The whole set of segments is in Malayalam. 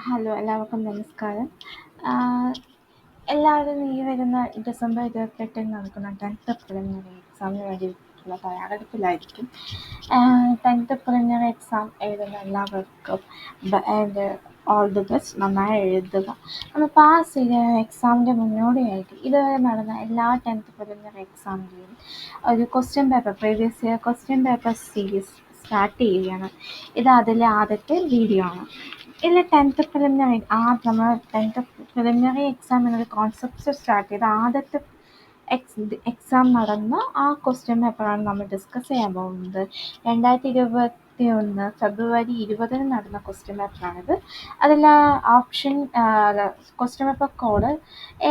ഹലോ, എല്ലാവർക്കും നമസ്കാരം. ആഹ് എല്ലാവരും ഈ വരുന്ന ഡിസംബർ 28 നടക്കുന്ന 10th പ്രിലിമിനറി എക്സാമിന് വേണ്ടിയിട്ടുള്ള തയ്യാറെടുപ്പിലായിരിക്കും. 10th പ്രിലിമിനറി എക്സാം എഴുതുന്ന എല്ലാവർക്കും എൻ്റെ ഓൾ ദി ബെസ്റ്റ്. നന്നായി എഴുതുക. നമ്മൾ പാസ് ചെയ്ത എക്സാമിൻ്റെ മുന്നോടിയായിട്ട് ഇതുവരെ നടന്ന എല്ലാ 10th പ്രിലിമിനറി എക്സാമിൻ്റെയും ഒരു question paper, previous year question paper series start ചെയ്യുകയാണ്. ഇത് അതിലെ ആദ്യത്തെ വീഡിയോ ആണ്. ഇതിൽ 10th പ്രിലിമിനറി നമ്മൾ 10th പ്രിലിമിനറി എക്സാം എന്നൊരു കോൺസെപ്റ്റ് സ്റ്റാർട്ട് ചെയ്ത് ആദ്യത്തെ എക്സാം നടന്ന ആ ക്വസ്റ്റ്യൻ പേപ്പറാണ് നമ്മൾ ഡിസ്കസ് ചെയ്യാൻ പോകുന്നത്. 2021 ഫെബ്രുവരി 20 നടന്ന ക്വസ്റ്റ്യൻ പേപ്പറാണിത്. അതിൽ option question paper code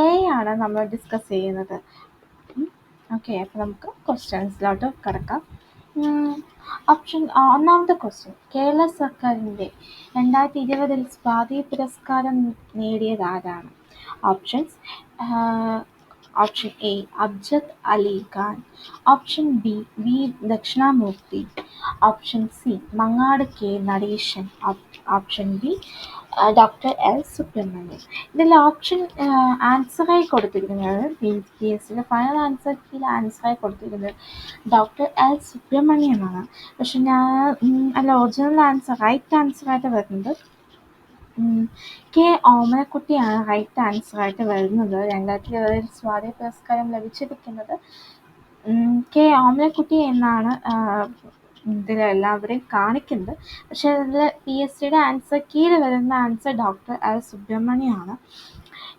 A ആണ് നമ്മൾ ഡിസ്കസ് ചെയ്യുന്നത്. ഓക്കെ, അപ്പോൾ നമുക്ക് ക്വസ്റ്റ്യൻസിലോട്ട് കിടക്കാം. ഒന്നാമത്തെ ക്വസ്റ്റ്യൻ, കേരള സർക്കാരിൻ്റെ 2020 സ്വാതി പുരസ്കാരം നേടിയത് ആരാണ്? Options: option A Abjad Ali Khan, option B V Dakshinamurthy, option C Mangad K Natesan, option D doctor L Subramanian. ഇതിൽ ഓപ്ഷൻ ആൻസറായി കൊടുത്തിരിക്കുന്നത് PSCയുടെ ഫൈനൽ ആൻസറായി കൊടുത്തിരിക്കുന്നത് ഡോക്ടർ എൽ സുബ്രഹ്മണ്യനാണ്. പക്ഷെ ഒറിജിനൽ ആൻസർ, റൈറ്റ് ആൻസറായിട്ട് വരുന്നത് കെ ഓമനക്കുട്ടിയാണ് റൈറ്റ് ആൻസറായിട്ട് വരുന്നത്. 2020 സ്വാതി പുരസ്കാരം ലഭിച്ചിരിക്കുന്നത് കെ ഓമനക്കുട്ടി എന്നാണ് ഇതിലെല്ലാവരെയും കാണിക്കുന്നത്. പക്ഷേ അതിൽ PSCയുടെ ആൻസർ കീഴിൽ വരുന്ന ആൻസർ ഡോക്ടർ എൽ സുബ്രഹ്മണ്യമാണ്.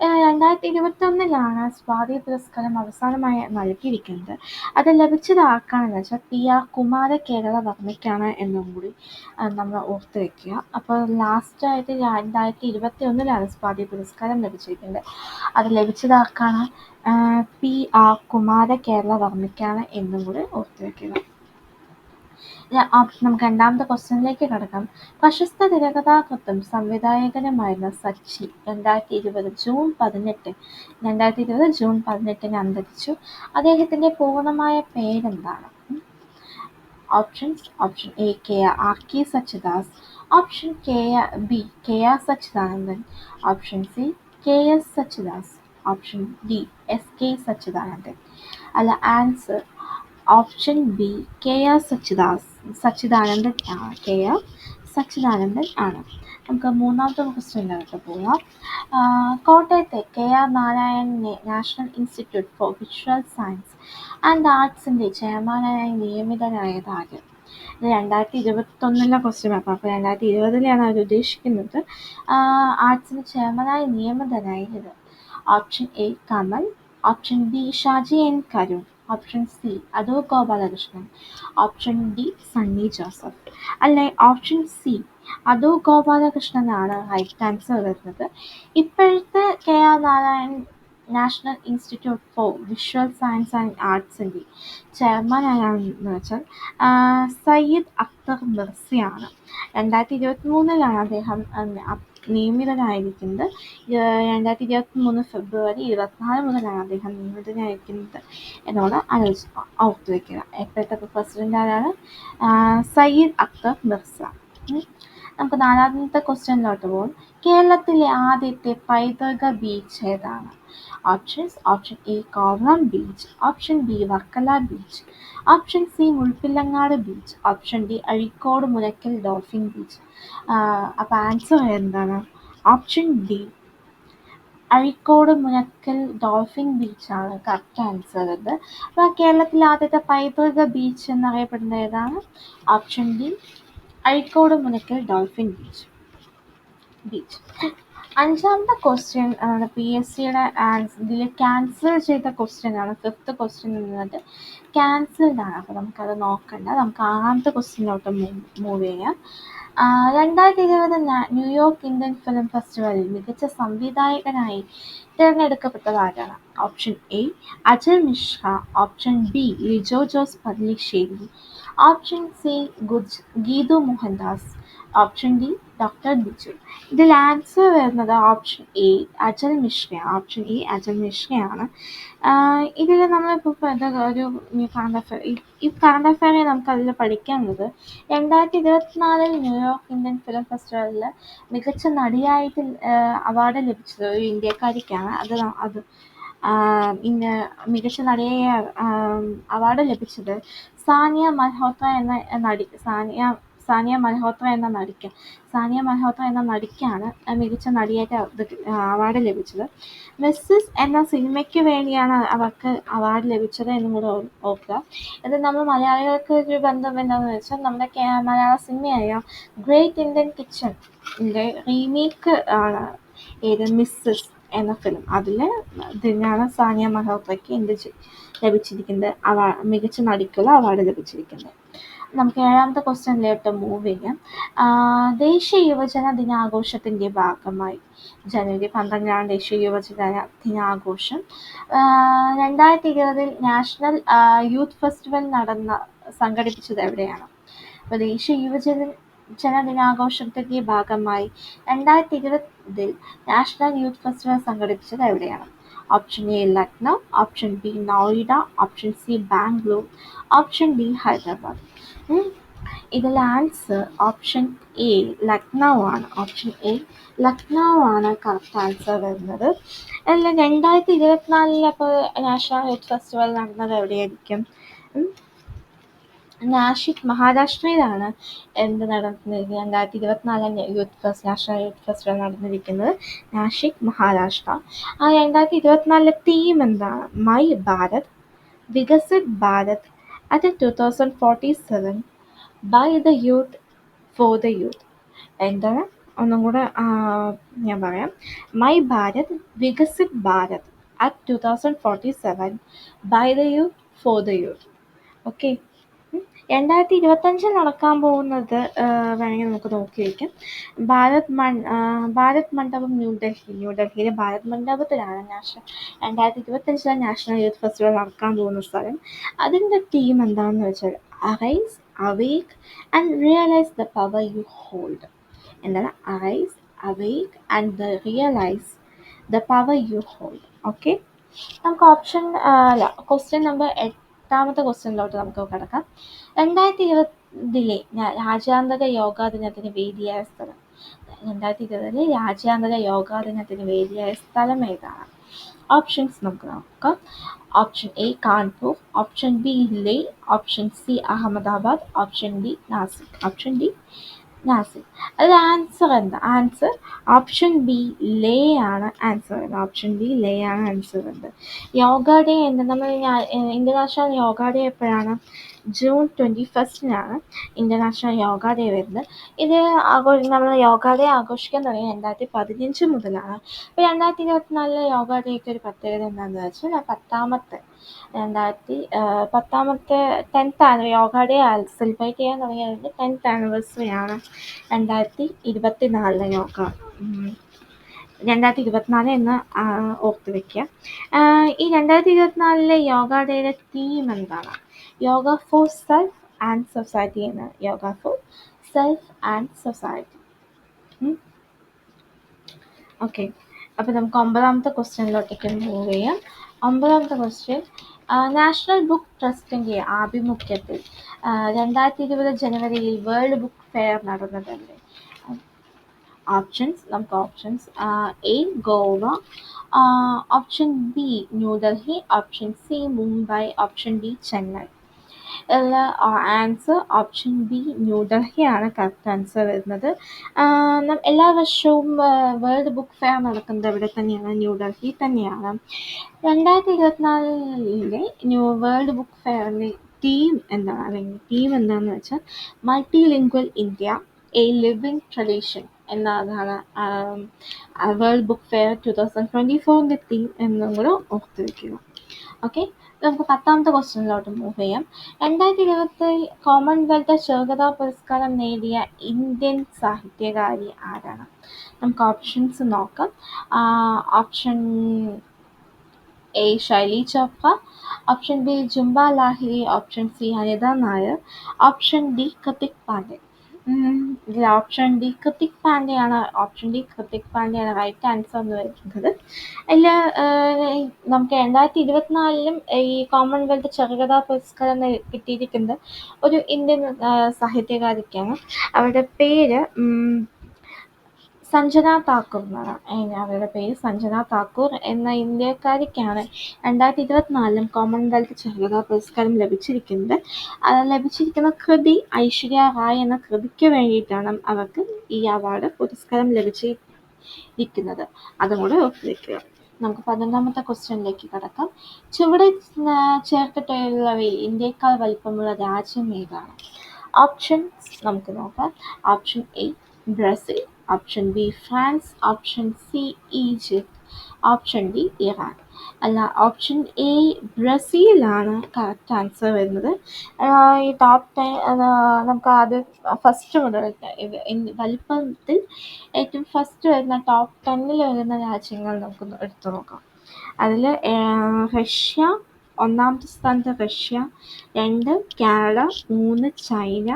2021 സ്വാതി പുരസ്കാരം അവസാനമായി നൽകിയിരിക്കുന്നത്. അത് ലഭിച്ചത് ആർക്കാണെന്ന് വെച്ചാൽ PR കുമാരകേരളവർമ്മയ്ക്കാണ് എന്നും കൂടി നമ്മൾ ഓർത്ത് വയ്ക്കുക. അപ്പോൾ ലാസ്റ്റായിട്ട് 2021 സ്വാതി പുരസ്കാരം ലഭിച്ചിരിക്കുന്നത്. അത് ലഭിച്ചത് ആർക്കാണ്? PR കുമാരകേരളവർമ്മയ്ക്കാണ് എന്നും കൂടി ഓർത്ത് വയ്ക്കുക. നമുക്ക് രണ്ടാമത്തെ ക്വസ്റ്റ്യനിലേക്ക് കിടക്കാം. പ്രശസ്ത തിരക്കഥാകൃത്തും സംവിധായകനുമായിരുന്ന സച്ചി 2020 ജൂൺ 18 അന്തരിച്ചു. അദ്ദേഹത്തിൻ്റെ പൂർണ്ണമായ പേരെന്താണ്? Options: option A RK Sachidas, option B KR Sachidanandan, option C KS Sachidas, option D SK Sachidanandan. അല്ല, answer option B KR Sachidanandan ആണ്. നമുക്ക് മൂന്നാമത്തെ ക്വസ്റ്റ്യനിലോട്ട് പോകാം. കോട്ടയത്തെ KR Narayan national institute for visual science and ആർട്സിൻ്റെ ചെയർമാനായി നിയമിതനായത് ആര്? ഇത് 2021 ക്വസ്റ്റ്യൻ പേപ്പർ. അപ്പോൾ 2020 അവർ ഉദ്ദേശിക്കുന്നത്. ആർട്സിൻ്റെ ചെയർമാനായി നിയമിതനായത് option A Kamal, option B Shaji N Karun, option C Adoor Gopalakrishnan, option D Sunny Joseph. അല്ലെ, ഓപ്ഷൻ സി അടൂർ ഗോപാലകൃഷ്ണനാണ് റൈറ്റ് ആൻസർ വരുന്നത്. ഇപ്പോഴത്തെ KR Narayan national institute for visual science and ആർട്സിൻ്റെ ചെയർമാൻ ആരാണെന്ന് വെച്ചാൽ സയ്യിദ് അക്തർ മിർസിയാണ്. 2023 അദ്ദേഹം നിയമിതനായിരിക്കുന്നത്. 2023 ഫെബ്രുവരി 24 മുതലാണ് അദ്ദേഹം നിയമിതനായിരിക്കുന്നത് എന്നോട് ഓർത്തു വയ്ക്കുക. ഇപ്പോഴത്തെ പ്രസിഡന്റ് ആരാണ്? സയ്യിദ് അക്തർ മിർസ. നമുക്ക് നാലാമത്തെ ക്വസ്റ്റ്യനിലോട്ട് പോകും. കേരളത്തിലെ ആദ്യത്തെ പൈതൃക ബീച്ച് ഏതാണ്? Options: option A Kovalam beach, option B Varkala beach, option C Muzhappilangad beach, option D Azhikode Munakkal dolphin beach. അപ്പോൾ ആൻസർ എന്താണ്? Option D Azhikode Munakkal dolphin ബീച്ചാണ് കറക്റ്റ് ആൻസർ. അപ്പോൾ കേരളത്തിലെ ആദ്യത്തെ പൈതൃക ബീച്ച് എന്നറിയപ്പെടുന്നത് ഏതാണ്? Option D Azhikode Munakkal dolphin beach. അഞ്ചാമത്തെ ക്വസ്റ്റ്യൻ PSCയുടെ ഇതിൽ ക്യാൻസൽ ചെയ്ത ക്വസ്റ്റ്യൻ ആണ്. 5th ക്വസ്റ്റ്യൻ എന്നത് ക്യാൻസൽഡ് ആണ്. അപ്പോൾ നമുക്കത് നോക്കണ്ട. നമുക്ക് ആറാമത്തെ ക്വസ്റ്റ്യനിലോട്ട് മൂവ് ചെയ്യാം. 2020 ന്യൂയോർക്ക് ഇന്ത്യൻ ഫിലിം ഫെസ്റ്റിവലിൽ മികച്ച സംവിധായകനായി തിരഞ്ഞെടുക്കപ്പെട്ടത് ആരാണ്? Option A Ajay Mishra, option B Lijo Jose Pallissery, option C Geethu Mohandas. Option D doctor Biju. ഇതിൽ ആൻസർ വരുന്നത് ഓപ്ഷൻ എ അജൽ മിശ്രയാണ്. ഓപ്ഷൻ എ അജൽ മിശ്രയാണ്. ഇതിൽ നമ്മളിപ്പോൾ ഒരു കറണ്ട് അഫയർ, ഈ കറണ്ട് അഫയറിൽ നമുക്ക് അതിൽ പഠിക്കാനുള്ളത് 2024 ന്യൂയോർക്ക് ഇന്ത്യൻ ഫിലിം ഫെസ്റ്റിവലിൽ മികച്ച നടിയായിട്ട് അവാർഡ് ലഭിച്ചത് ഒരു ഇന്ത്യക്കാരിക്കാണ്. അത് ഇന്ന് മികച്ച നടിയായ അവാർഡ് ലഭിച്ചത് സാനിയ മൽഹോത്ര എന്ന നടി. സാനിയ മൽഹോത്ര എന്ന നടിക്കാണ് മികച്ച നടിയായിട്ട് അവാർഡ് ലഭിച്ചത്. മിസ്സസ് എന്ന സിനിമയ്ക്ക് വേണ്ടിയാണ് അവർക്ക് അവാർഡ് ലഭിച്ചത് എന്നും കൂടെ ഓർക്കുക. ഇത് നമ്മൾ മലയാളികൾക്ക് ഒരു ബന്ധം എന്താണെന്ന് വെച്ചാൽ നമ്മുടെ മലയാള സിനിമയായ ഗ്രേറ്റ് ഇന്ത്യൻ കിച്ചണിൻ്റെ റീമേക്ക് ആണ് ഏത് മിസ്സസ് എന്ന ഫിലിം. അതിൽ ഇതിനാണ് സാനിയ മൽഹോത്രയ്ക്ക് ലഭിച്ചിരിക്കുന്നത് മികച്ച നടിക്കുള്ള അവാർഡ് ലഭിച്ചിരിക്കുന്നത്. നമുക്ക് 7ാമത്തെ ക്വസ്റ്റ്യനിലോട്ട് മൂവ് ചെയ്യാം. ദേശീയ യുവജന ദിനാഘോഷത്തിൻ്റെ ഭാഗമായി ജനുവരി 12 ദേശീയ യുവജന ദിനാഘോഷം 2020 നാഷണൽ യൂത്ത് ഫെസ്റ്റിവൽ സംഘടിപ്പിച്ചത് എവിടെയാണ്? അപ്പോൾ ദേശീയ യുവജന ദിനാഘോഷത്തിൻ്റെ ഭാഗമായി 2020 നാഷണൽ യൂത്ത് ഫെസ്റ്റിവൽ സംഘടിപ്പിച്ചത് എവിടെയാണ്? Option A Lucknow, option B Noida, option C Bangalore, option D Hyderabad. ഇതിൽ ആൻസർ ഓപ്ഷൻ എ ലക്നൗ ആണ്. ഓപ്ഷൻ എ ലക്നൗ ആണ് കറക്റ്റ് ആൻസർ വരുന്നത്. അല്ല 2024 അപ്പോൾ നാഷണൽ യൂത്ത് ഫെസ്റ്റിവൽ നടന്നത് എവിടെയായിരിക്കും? നാഷിക് മഹാരാഷ്ട്രയിലാണ് നടന്നിരിക്കുന്നത്. 2024 നാഷണൽ യൂത്ത് ഫെസ്റ്റിവൽ നടന്നിരിക്കുന്നത് നാഷിക് മഹാരാഷ്ട്ര. 2024 തീം എന്താണ്? My Bharat, Viksit Bharat at 2047, by the youth for the youth. എന്താണ്? ഒന്നും കൂടെ ഞാൻ പറയാം. My Bharat, Viksit Bharat at 2047, by the youth for the youth. Okay, 2025 നടക്കാൻ പോകുന്നത് വേണമെങ്കിൽ നമുക്ക് നോക്കി വയ്ക്കാം. ഭാരത് മണ്ഡപം ന്യൂഡൽഹിയിലെ ഭാരത് മണ്ഡപത്തിലാണ് 2025 നാഷണൽ യൂത്ത് ഫെസ്റ്റിവൽ നടക്കാൻ പോകുന്ന സ്ഥലം. അതിൻ്റെ തീം എന്താണെന്ന് വെച്ചാൽ arise, awake and realize the power you hold. എന്താണ്? Arise, awake and realize the power you hold. Okay, നമുക്ക് ക്വസ്റ്റ്യൻ നമ്പർ 8ാമത്തെ ക്വസ്റ്റ്യനിലോട്ട് നമുക്ക് കിടക്കാം. 2020 രാജ്യാന്തര യോഗാ ദിനത്തിന് വേദിയായ സ്ഥലം. 2020 രാജ്യാന്തര യോഗാ ദിനത്തിന് വേദിയായ സ്ഥലം ഏതാണ്? ഓപ്ഷൻസ് നമുക്ക് നോക്കാം. Option A Kanpur, option B Leh, option C Ahmedabad, option D Nashik. അത് ആൻസർ എന്താ? ആൻസർ ഓപ്ഷൻ ബി ലേ ആണ് ആൻസർ വരുന്നത്. ഓപ്ഷൻ ബി ലേ ആണ് ആൻസർ വരുന്നത്. യോഗ ഡേ നമ്മൾ ഇൻ്റർനാഷണൽ യോഗ ഡേ എപ്പോഴാണ്? ജൂൺ 21 ഇൻ്റർനാഷണൽ യോഗ ഡേ വരുന്നത്. ഇത് നമ്മൾ യോഗ ഡേ ആഘോഷിക്കാൻ തുടങ്ങിയത് 2015 മുതലാണ്. അപ്പോൾ 2024 യോഗ ഡേക്ക് ഒരു പ്രത്യേകത എന്താണെന്ന് വെച്ചാൽ 10th യോഗ ഡേ സെലിബ്രേറ്റ് ചെയ്യാൻ തുടങ്ങിയത് 10th ആനിവേഴ്സറിയാണ് 2024 2024 എന്ന് ഓർത്ത് വയ്ക്കുക. ഈ 2024 യോഗ ഡേയുടെ തീം എന്താണ്? Yoga for self and society എന്നാണ്. Yoga for self and society. Okay, അപ്പോൾ നമുക്ക് 9ാമത്തെ ക്വസ്റ്റ്യനിലോട്ടേക്ക് മൂവ് ചെയ്യാം. 9ാമത്തെ ക്വസ്റ്റ്യൻ, നാഷണൽ ബുക്ക് ട്രസ്റ്റിൻ്റെ ആഭിമുഖ്യത്തിൽ 2020 ജനുവരിയിൽ വേൾഡ് ബുക്ക് ഫെയർ നടന്നതല്ലേ? നമുക്ക് options A Goa, option B New Delhi, option C Mumbai, option D Chennai. Answer option B New Delhi ആണ് കറക്റ്റ് ആൻസർ വരുന്നത്. എല്ലാ വർഷവും വേൾഡ് ബുക്ക് ഫെയർ നടക്കുന്നത് ഇവിടെ തന്നെയാണ്, ന്യൂഡൽഹി തന്നെയാണ്. 2024 വേൾഡ് ബുക്ക് ഫെയറിൻ്റെ തീം എന്താണെന്ന് വെച്ചാൽ multilingual India, A living tradition എന്നതാണ് വേൾഡ് ബുക്ക് ഫെയർ 2024 തീം എന്നും കൂടെ ഓർത്ത് വയ്ക്കുക. ഓക്കെ, നമുക്ക് 10ാമത്തെ ക്വസ്റ്റ്യനിലോട്ട് മൂവ് ചെയ്യാം. 2020 കോമൺവെൽത്ത് ചെറുകഥാ പുരസ്കാരം നേടിയ ഇന്ത്യൻ സാഹിത്യകാരി ആരാണ്? നമുക്ക് ഓപ്ഷൻസ് നോക്കാം. Option A Shaili Chopra, option B Jhumpa Lahiri, option C Anita Nair, option D Kritika Pandey. ഇതിൽ ഓപ്ഷൻ ഡി കൃതിക് പാണ്ഡെയാണ് റൈറ്റ് ആൻസർ എന്ന് വരുന്നത്. അതിൽ നമുക്ക് 2024 ഈ കോമൺവെൽത്ത് ചെറുകഥാ പുരസ്കാരം കിട്ടിയിരിക്കുന്നത് ഒരു ഇന്ത്യൻ സാഹിത്യകാരിക്കാണ്. അവരുടെ പേര് സഞ്ജന താക്കൂർ എന്നാണ്. അവരുടെ പേര് സഞ്ജന താക്കൂർ എന്ന ഇന്ത്യക്കാരിക്കാണ് 2024 കോമൺവെൽത്ത് ചെറുകഥാ പുരസ്കാരം ലഭിച്ചിരിക്കുന്നത്. ലഭിച്ചിരിക്കുന്ന കൃതി ഐശ്വര്യ റായ് എന്ന കൃതിക്ക് വേണ്ടിയിട്ടാണ് അവർക്ക് ഈ പുരസ്കാരം ലഭിച്ചിരിക്കുന്നത്. അതും കൂടെ ഓർത്തിരിക്കുക. നമുക്ക് 11ാമത്തെ ക്വസ്റ്റ്യനിലേക്ക് കടക്കാം. ചുവടെ ചേർത്തിട്ടുള്ളവയിൽ ഇന്ത്യയേക്കാൾ വലിപ്പമുള്ള രാജ്യം ഏതാണ്? ഓപ്ഷൻസ് നമുക്ക് നോക്കാം. Option A Brazil, option B France, option C Egypt, option D Iran. അല്ല, ഓപ്ഷൻ എ ബ്രസീലാണ് കറക്റ്റ് ആൻസർ വരുന്നത്. ഈ ടോപ്പ് 10 നമുക്ക് ആദ്യം ഫസ്റ്റ് മുതൽ വലിപ്പത്തിൽ ഏറ്റവും ഫസ്റ്റ് വരുന്ന ടോപ്പ് 10 വരുന്ന രാജ്യങ്ങൾ നമുക്ക് എടുത്തു നോക്കാം. അതിൽ റഷ്യ, ഒന്നാമത്തെ സ്ഥാനത്ത് Russia, 2 Canada, 3 China,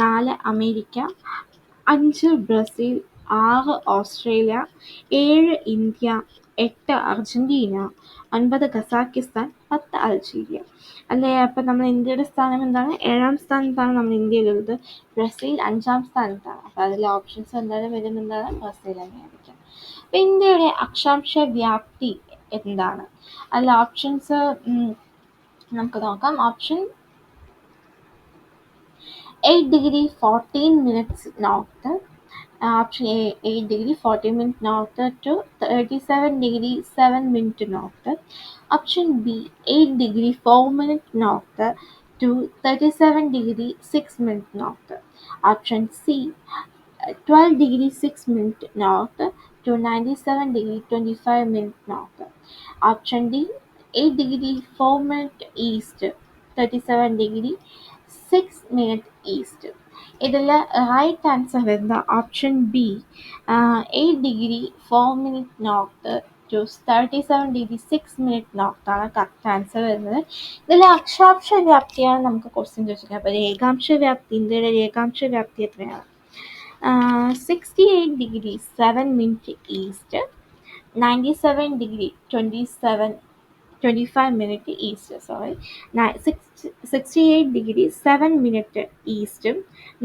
4 America, 5 Brazil, 6 Australia, 7 India, 8 Argentina, 9 Kazakhstan, 10 Algeria. അല്ലേ, അപ്പം നമ്മൾ ഇന്ത്യയുടെ സ്ഥാനം എന്താണ്? 7ാം സ്ഥാനത്താണ് നമ്മൾ ഇന്ത്യയിലുള്ളത്. ബ്രസീൽ 5ാം സ്ഥാനത്താണ്. അപ്പോൾ അതിലെ ഓപ്ഷൻസ് എന്തായാലും വരുന്നതാണ് ബ്രസീൽ തന്നെയായിരിക്കും. അപ്പം ഇന്ത്യയുടെ അക്ഷാംശ വ്യാപ്തി എന്താണ്? അതിൽ ഓപ്ഷൻസ് നമുക്ക് നോക്കാം. Option 8 degree 14 minutes north, option A 8 degree 14 minutes north to 37 degree 7 minutes north, option B 8 degree 4 minutes north to 37 degree 6 minutes north, option C 12 degree 6 minutes north to 97 degree 25 minutes north, option D 8 degree 4 minutes east 37 degree 6 minutes east. ഇതിൽ റൈറ്റ് ആൻസർ വരുന്ന option B 8 degree 4 minute north to 37 degree 6 minute നോർത്താണ് കറക്റ്റ് ആൻസർ വരുന്നത്. ഇതിൽ അക്ഷാംശ വ്യാപ്തിയാണ് നമുക്ക് ക്വസ്റ്റ്യൻ ചോദിച്ചിരിക്കുന്നത്. അപ്പോൾ രേഖാംശ വ്യാപ്തി, ഇന്ത്യയുടെ രേഖാംശ വ്യാപ്തി എത്രയാണ്? 68 degree 7 minute east, 97 degree 25 minute east, 68 degree 7 minute ഈസ്റ്റും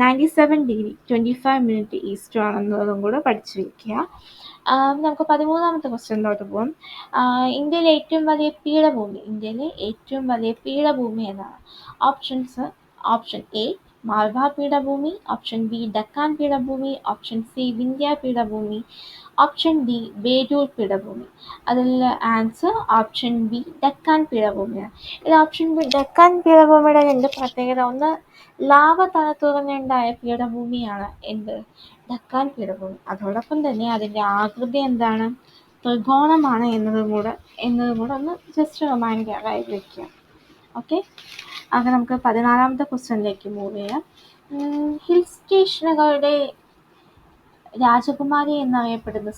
97 degree 25 minute ഈസ്റ്റും ആണെന്നതും കൂടെ പഠിച്ചു വയ്ക്കുക. നമുക്ക് 13ാമത്തെ ക്വസ്റ്റ്യനിലോട്ട് പോകാം. ഇന്ത്യയിലെ ഏറ്റവും വലിയ പീഠഭൂമി ഏതാണ്? ഓപ്ഷൻസ്: ഓപ്ഷൻ എ മാൾവാ പീഠഭൂമി, ഓപ്ഷൻ ബി ഡക്കാൻ പീഠഭൂമി, ഓപ്ഷൻ സി വിന്ധ്യ പീഠഭൂമി, ഓപ്ഷൻ ഡി ബേഡൂർ പീഠഭൂമി. അതിൽ ആൻസർ ഓപ്ഷൻ ബി ഡക്കാൻ പീഠഭൂമിയാണ്. ഇത് ഓപ്ഷൻ ബി ഡക്കാൻ പീഠഭൂമിയുടെ രണ്ട് പ്രത്യേകത: ഒന്ന്, ലാവ തണുത്തുറഞ്ഞുണ്ടായ പീഠഭൂമിയാണ് ഡക്കാൻ പീഠഭൂമി. അതോടൊപ്പം തന്നെ അതിൻ്റെ ആകൃതി എന്താണ്? ത്രികോണമാണ് എന്നതും കൂടെ ഒന്ന് ജസ്റ്റ് റിമൈൻഡറായി വയ്ക്കുക. ഓക്കെ, അങ്ങനെ നമുക്ക് 14ാമത്തെ ക്വസ്റ്റ്യനിലേക്ക് മൂവ് ചെയ്യാം. ഹിൽ സ്റ്റേഷനുകളുടെ രാജകുമാരി എന്നറിയപ്പെടുന്ന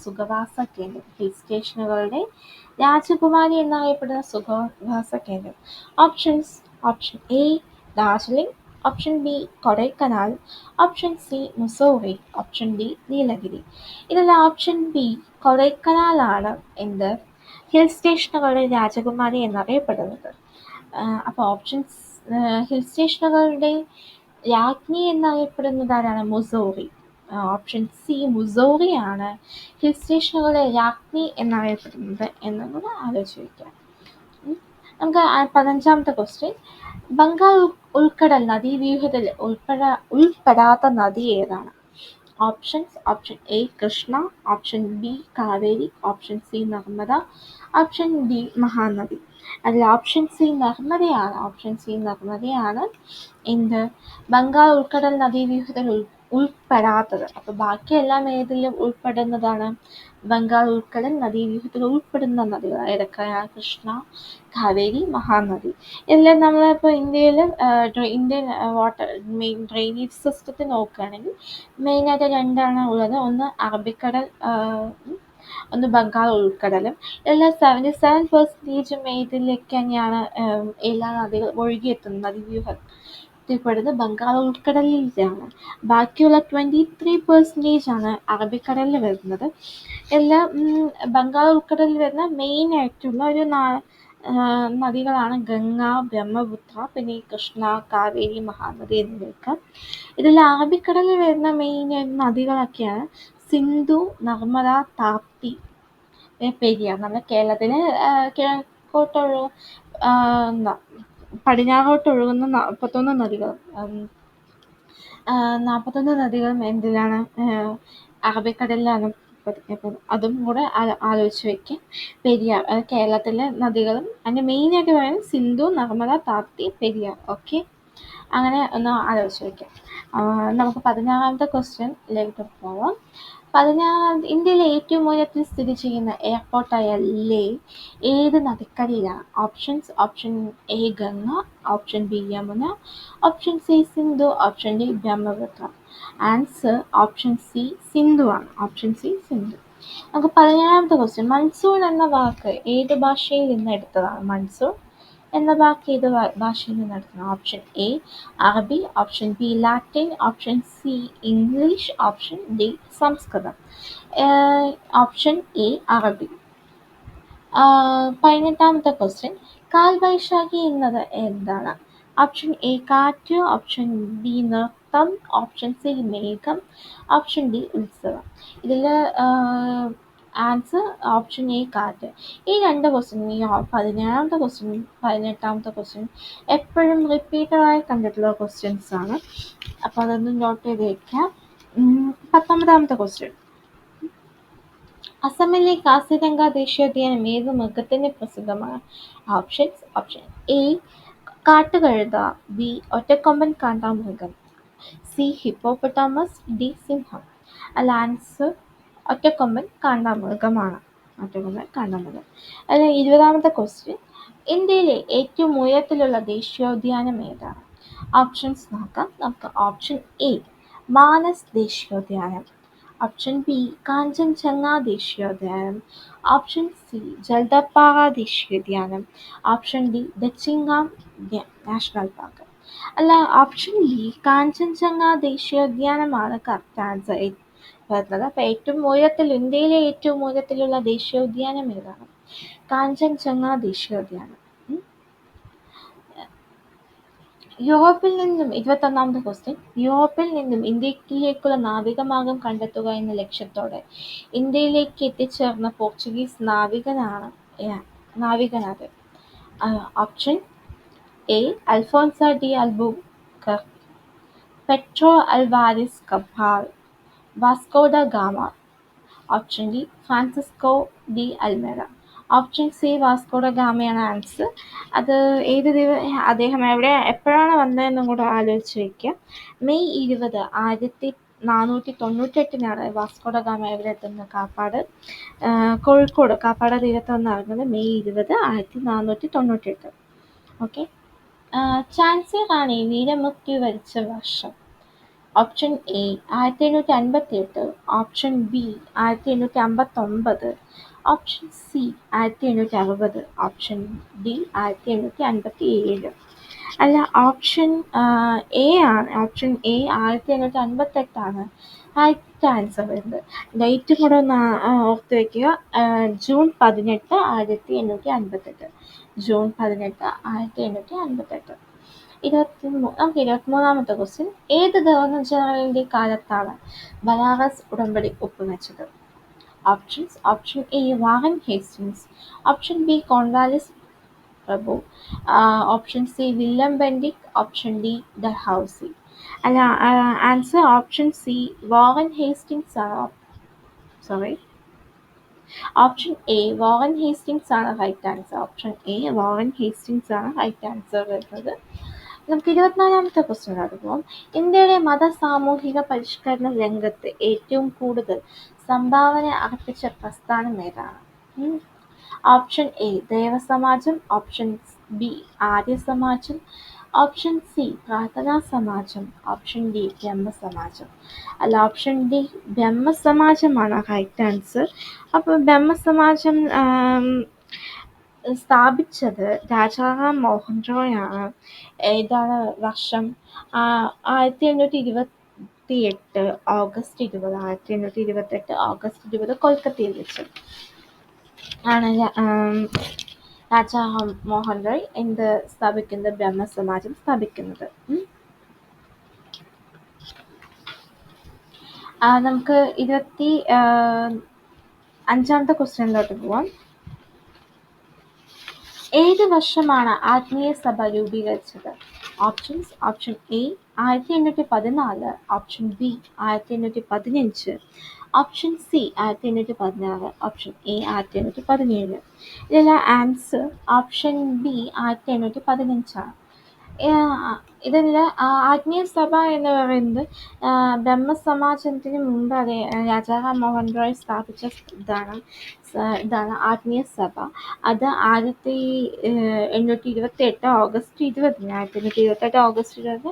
സുഖവാസ കേന്ദ്രം. Options: option A Darjeeling, option B Kodaikanal, option C Mussoorie, option D Nilgiri. ഇതിൽ ഓപ്ഷൻ ബി കൊടൈക്കനാലാണ് ഹിൽ സ്റ്റേഷനുകളുടെ രാജകുമാരി എന്നറിയപ്പെടുന്നത്. അപ്പോൾ ഓപ്ഷൻസ്: ഹിൽ സ്റ്റേഷനുകളുടെ രാജ്ഞി എന്നറിയപ്പെടുന്നത് ആരാണ്? മുസോറി. ഓപ്ഷൻ സി മുസോറിയാണ് ഹിൽ സ്റ്റേഷനുകളുടെ രാജ്ഞി എന്നറിയപ്പെടുന്നത് എന്നും കൂടെ ആലോചിക്കാം. നമുക്ക് 15ാമത്തെ ക്വസ്റ്റ്യൻ. ബംഗാൾ ഉൾക്കടൽ നദീവ്യൂഹത്തിൽ ഉൾപ്പെടാത്ത നദി ഏതാണ്? Options: option A Krishna, option B Kaveri, option C Narmada, option D Mahanadi. അതിൽ ഓപ്ഷൻ സി നർമ്മദയാണ് ബംഗാൾ ഉൾക്കടൽ നദീവ്യൂഹത്തിൽ ഉൾപ്പെടാത്തത്. അപ്പോൾ ബാക്കിയെല്ലാം ഏതിലും ഉൾപ്പെടുന്നതാണ്? ബംഗാൾ ഉൾക്കടൽ നദീവ്യൂഹത്തിൽ ഉൾപ്പെടുന്ന നദികൾ ഏതൊക്കെയാണ്? കൃഷ്ണ, കാവേരി, മഹാനദി. ഇതിൽ നമ്മളിപ്പോൾ ഇന്ത്യൻ മെയിൻ ഡ്രെയിനേജ് സിസ്റ്റത്തിൽ നോക്കുകയാണെങ്കിൽ മെയിനായിട്ട് രണ്ടാണ് ഉള്ളത്. ഒന്ന് അറബിക്കടൽ ഒന്ന് ബംഗാൾ ഉൾക്കടലും. എല്ലാ 77% ഇതിലേക്ക് തന്നെയാണ് എല്ലാ നദികൾ ഒഴുകിയെത്തുന്നത്. നദീവ്യൂഹത്തിൽപ്പെടുന്നത് ബംഗാൾ ഉൾക്കടലിലാണ്. ബാക്കിയുള്ള 23% ആണ് അറബിക്കടലിൽ വരുന്നത്. എല്ലാം ബംഗാൾ ഉൾക്കടലിൽ വരുന്ന മെയിൻ ആയിട്ടുള്ള ഒരു നദികളാണ് ഗംഗ, ബ്രഹ്മപുത്ര, പിന്നെ ഈ കൃഷ്ണ, കാവേരി, മഹാനദി എന്നിവയൊക്കെ. ഇതിൽ അറബിക്കടലിൽ വരുന്ന മെയിൻ നദികളൊക്കെയാണ് സിന്ധു, നർമ്മദ, താപ്തി, പെരിയാർ. നമ്മുടെ കേരളത്തിന് പടിഞ്ഞാറോട്ട് ഒഴുകുന്ന 41 നദികൾ 41 നദികളും എന്തിലാണ്? അറബിക്കടലിലാണ്. അതും കൂടെ ആലോചിച്ച് വയ്ക്കുക. പെരിയാർ കേരളത്തിലെ നദികളും അതിൻ്റെ മെയിനായിട്ട് പറയുന്നത് സിന്ധു, നർമ്മദ, താപ്തി, പെരിയാർ. ഓക്കെ, അങ്ങനെ ഒന്ന് ആലോചിച്ച് വയ്ക്കാം. നമുക്ക് 16ാമത്തെ ക്വസ്റ്റ്യനിലേക്ക് പോവാം. ഇന്ത്യയിലെ ഏറ്റവും ഉയരത്തിൽ സ്ഥിതി ചെയ്യുന്ന എയർപോർട്ടായ ലേ ഏത് നദിക്കരയിലാണ്? Option A Ganga, option B Yamuna, option C Sindhu, option D Brahmaputra. Answer option C Sindhu ആണ്. Option C Sindhu. നമുക്ക് 17ാമത്തെ ക്വസ്റ്റ്യൻ. മൺസൂൺ എന്ന വാക്ക് ഏത് ഭാഷയിൽ നിന്ന് എടുത്തതാണ്? മൺസൂൺ എന്ന വാക്ക് ഏത് ഭാഷയിൽ നിന്ന് എടുത്തതാണ്? ഓപ്ഷൻ എ അറബി, option B Latin, option C English, option D സംസ്കൃതം. ഓപ്ഷൻ എ അറബി. 18ാമത്തെ ക്വസ്റ്റ്യൻ. കാൽവൈശാഖി എന്നത് എന്താണ്? ഓപ്ഷൻ എ കാറ്റ്, ഓപ്ഷൻ ബി നൃത്തം, ഓപ്ഷൻ സി മേഘം, ഓപ്ഷൻ ഡി ഉത്സവം. ഇതിൽ ആൻസർ ഓപ്ഷൻ എ കാറ്റ്. ഈ രണ്ട് ക്വസ്റ്റ്യൻ, ഈ 17ാമത്തെ ക്വസ്റ്റ്യൻ 18ാമത്തെ ക്വസ്റ്റ്യൻ എപ്പോഴും റിപ്പീറ്റഡായി കണ്ടിട്ടുള്ള ക്വസ്റ്റ്യൻസ് ആണ്. അപ്പോൾ അതൊന്ന് നോട്ട് ചെയ്ത് വയ്ക്കാം. 19ാമത്തെ ക്വസ്റ്റ്യൻ. അസമിലെ കാസിരംഗ ദേശീയോദ്യാനം ഏത് മൃഗത്തിന് പ്രസിദ്ധമാണ്? ഓപ്ഷൻ എ കാട്ടുകഴുത, ബി ഒറ്റക്കൊമ്പൻ കാണ്ടാമൃഗം, സി ഹിപ്പോപ്പൊട്ടാമസ്, ഡി സിംഹം. അല്ല, ആൻസർ ഒറ്റക്കൊമ്പൻ കാണ്ടാമൃഗമാണ്. അല്ല, 20ാമത്തെ ക്വസ്റ്റ്യൻ. ഇന്ത്യയിലെ ഏറ്റവും ഉയരത്തിലുള്ള ദേശീയോദ്യാനം ഏതാണ്? ഓപ്ഷൻസ് നോക്കാം നമുക്ക്. ഓപ്ഷൻ എ മാനസ് ദേശീയോദ്യാനം, ഓപ്ഷൻ ബി കാഞ്ചൻജംഗ ദേശീയോദ്യാനം, ഓപ്ഷൻ സി ജൽദപ്പാറ ദേശീയോദ്യാനം, option D Dachigam national park. അല്ല, ഓപ്ഷൻ ബി കാഞ്ചൻജംഗ ദേശീയോദ്യാനമാണ് കറക്റ്റ് ആൻസർ വരുന്നത്. അപ്പോൾ ഇന്ത്യയിലെ ഏറ്റവും ഉയരത്തിലുള്ള ദേശീയോദ്യാനം ഏതാണ്? കാഞ്ചൻജംഗ ദേശീയോദ്യാനം. യൂറോപ്പിൽ നിന്നും 21ാമത്തെ ക്വസ്റ്റ്യൻ. യൂറോപ്പിൽ നിന്നും ഇന്ത്യയിലേക്കുള്ള നാവികമാർഗം കണ്ടെത്തുക എന്ന ലക്ഷ്യത്തോടെ ഇന്ത്യയിലേക്ക് എത്തിച്ചേർന്ന പോർച്ചുഗീസ് നാവികനാര്? Option A Alfonso de Albuquerque, Pedro Alvares Cabral, Vasco da Gama. Option D Francisco de Almeida. Option C Vasco da ഗാമയാണ് ആൻസർ. അത് അദ്ദേഹം എപ്പോഴാണ് വന്നതെന്നും കൂടെ ആലോചിച്ച് വയ്ക്കുക. മെയ് 20, 1498 വാസ്കോ ഡ ഗാമ എവിടെ എത്തുന്നത്? കോഴിക്കോട് കാപ്പാട് തീരത്ത് വന്നിറങ്ങുന്നത് മെയ് 20, 1498. ഓക്കെ. ഝാൻസി റാണി വീരമൃത്യു വരിച്ച വർഷം? Option A 1758, option B 1859, option C 1860, option D 1857. അല്ല, ഓപ്ഷൻ എ ആണ്. ഓപ്ഷൻ എ 1858 കറക്റ്റ് ആൻസർ വരുന്നത്. ഡേറ്റ് കൂടെ ഒന്ന് ഓർത്ത് വയ്ക്കുക. ജൂൺ 18, 1858. ജൂൺ 18, 1858. 23ാമത്തെ ക്വസ്റ്റ്യൻ. ഏത് ഗവർണർ ജനറലിന്റെ കാലത്താണ് ബനാറസ് ഉടമ്പടി ഒപ്പുവെച്ചത്? Option A Warren Hastings, option B Cornwallis Prabhu, option C William Bentinck, option D Dalhousie. അല്ല, answer option C Warren Hastings ആണ്. ഓപ്ഷൻ എ വാറൻ ഹേസ്റ്റിങ്സ് ആണ് right answer. Option A Warren Hastings ആണ് റൈറ്റ് ആൻസർ വരുന്നത്. നമുക്ക് 24ാമത്തെ ക്വസ്റ്റ്യനിലോട്ട് പോകാം. ഇന്ത്യയുടെ സാമൂഹിക പരിഷ്കരണ രംഗത്ത് ഏറ്റവും കൂടുതൽ സംഭാവന അർപ്പിച്ച പ്രസ്ഥാനം ഏതാണ്? Option A Deva Samaj, option B Arya Samaj, option C Prarthana Samaj. Option D Brahmo Samaj. അല്ല, ഓപ്ഷൻ ഡി ബ്രഹ്മസമാജമാണ് റൈറ്റ് ആൻസർ. അപ്പോൾ ബ്രഹ്മസമാജം സ്ഥാപിച്ചത് രാജാറാം മോഹൻ റോയ് ആണ്. ഏതാണ് വർഷം? 1828 ഓഗസ്റ്റ് 20. 1828 ഓഗസ്റ്റ് 20 കൊൽക്കത്തയിൽ വെച്ച് ആണ് രാജാറാം മോഹൻ റോയ് സ്ഥാപിക്കുന്നത്, ബ്രഹ്മസമാജം സ്ഥാപിക്കുന്നത്. നമുക്ക് 25ാമത്തെ ക്വസ്റ്റ്യനിലോട്ട് പോവാം. ഏത് വർഷമാണ് ആത്മീയ സഭ രൂപീകരിച്ചത്? Options: option A 1814, option B 1815, option C 1816, option A 1817. ഇതിലെ ആൻസർ ഓപ്ഷൻ ബി 1815ആണ്. ഇതിൽ ആത്മീയ സഭ എന്ന് പറയുന്നത് ബ്രഹ്മസമാജത്തിന് മുമ്പ് രാജാറാം മോഹൻ റോയ് സ്ഥാപിച്ച ഇതാണ് ആത്മീയ സഭ. അത് 1828 ഓഗസ്റ്റ് 20 1828 ഓഗസ്റ്റ് 20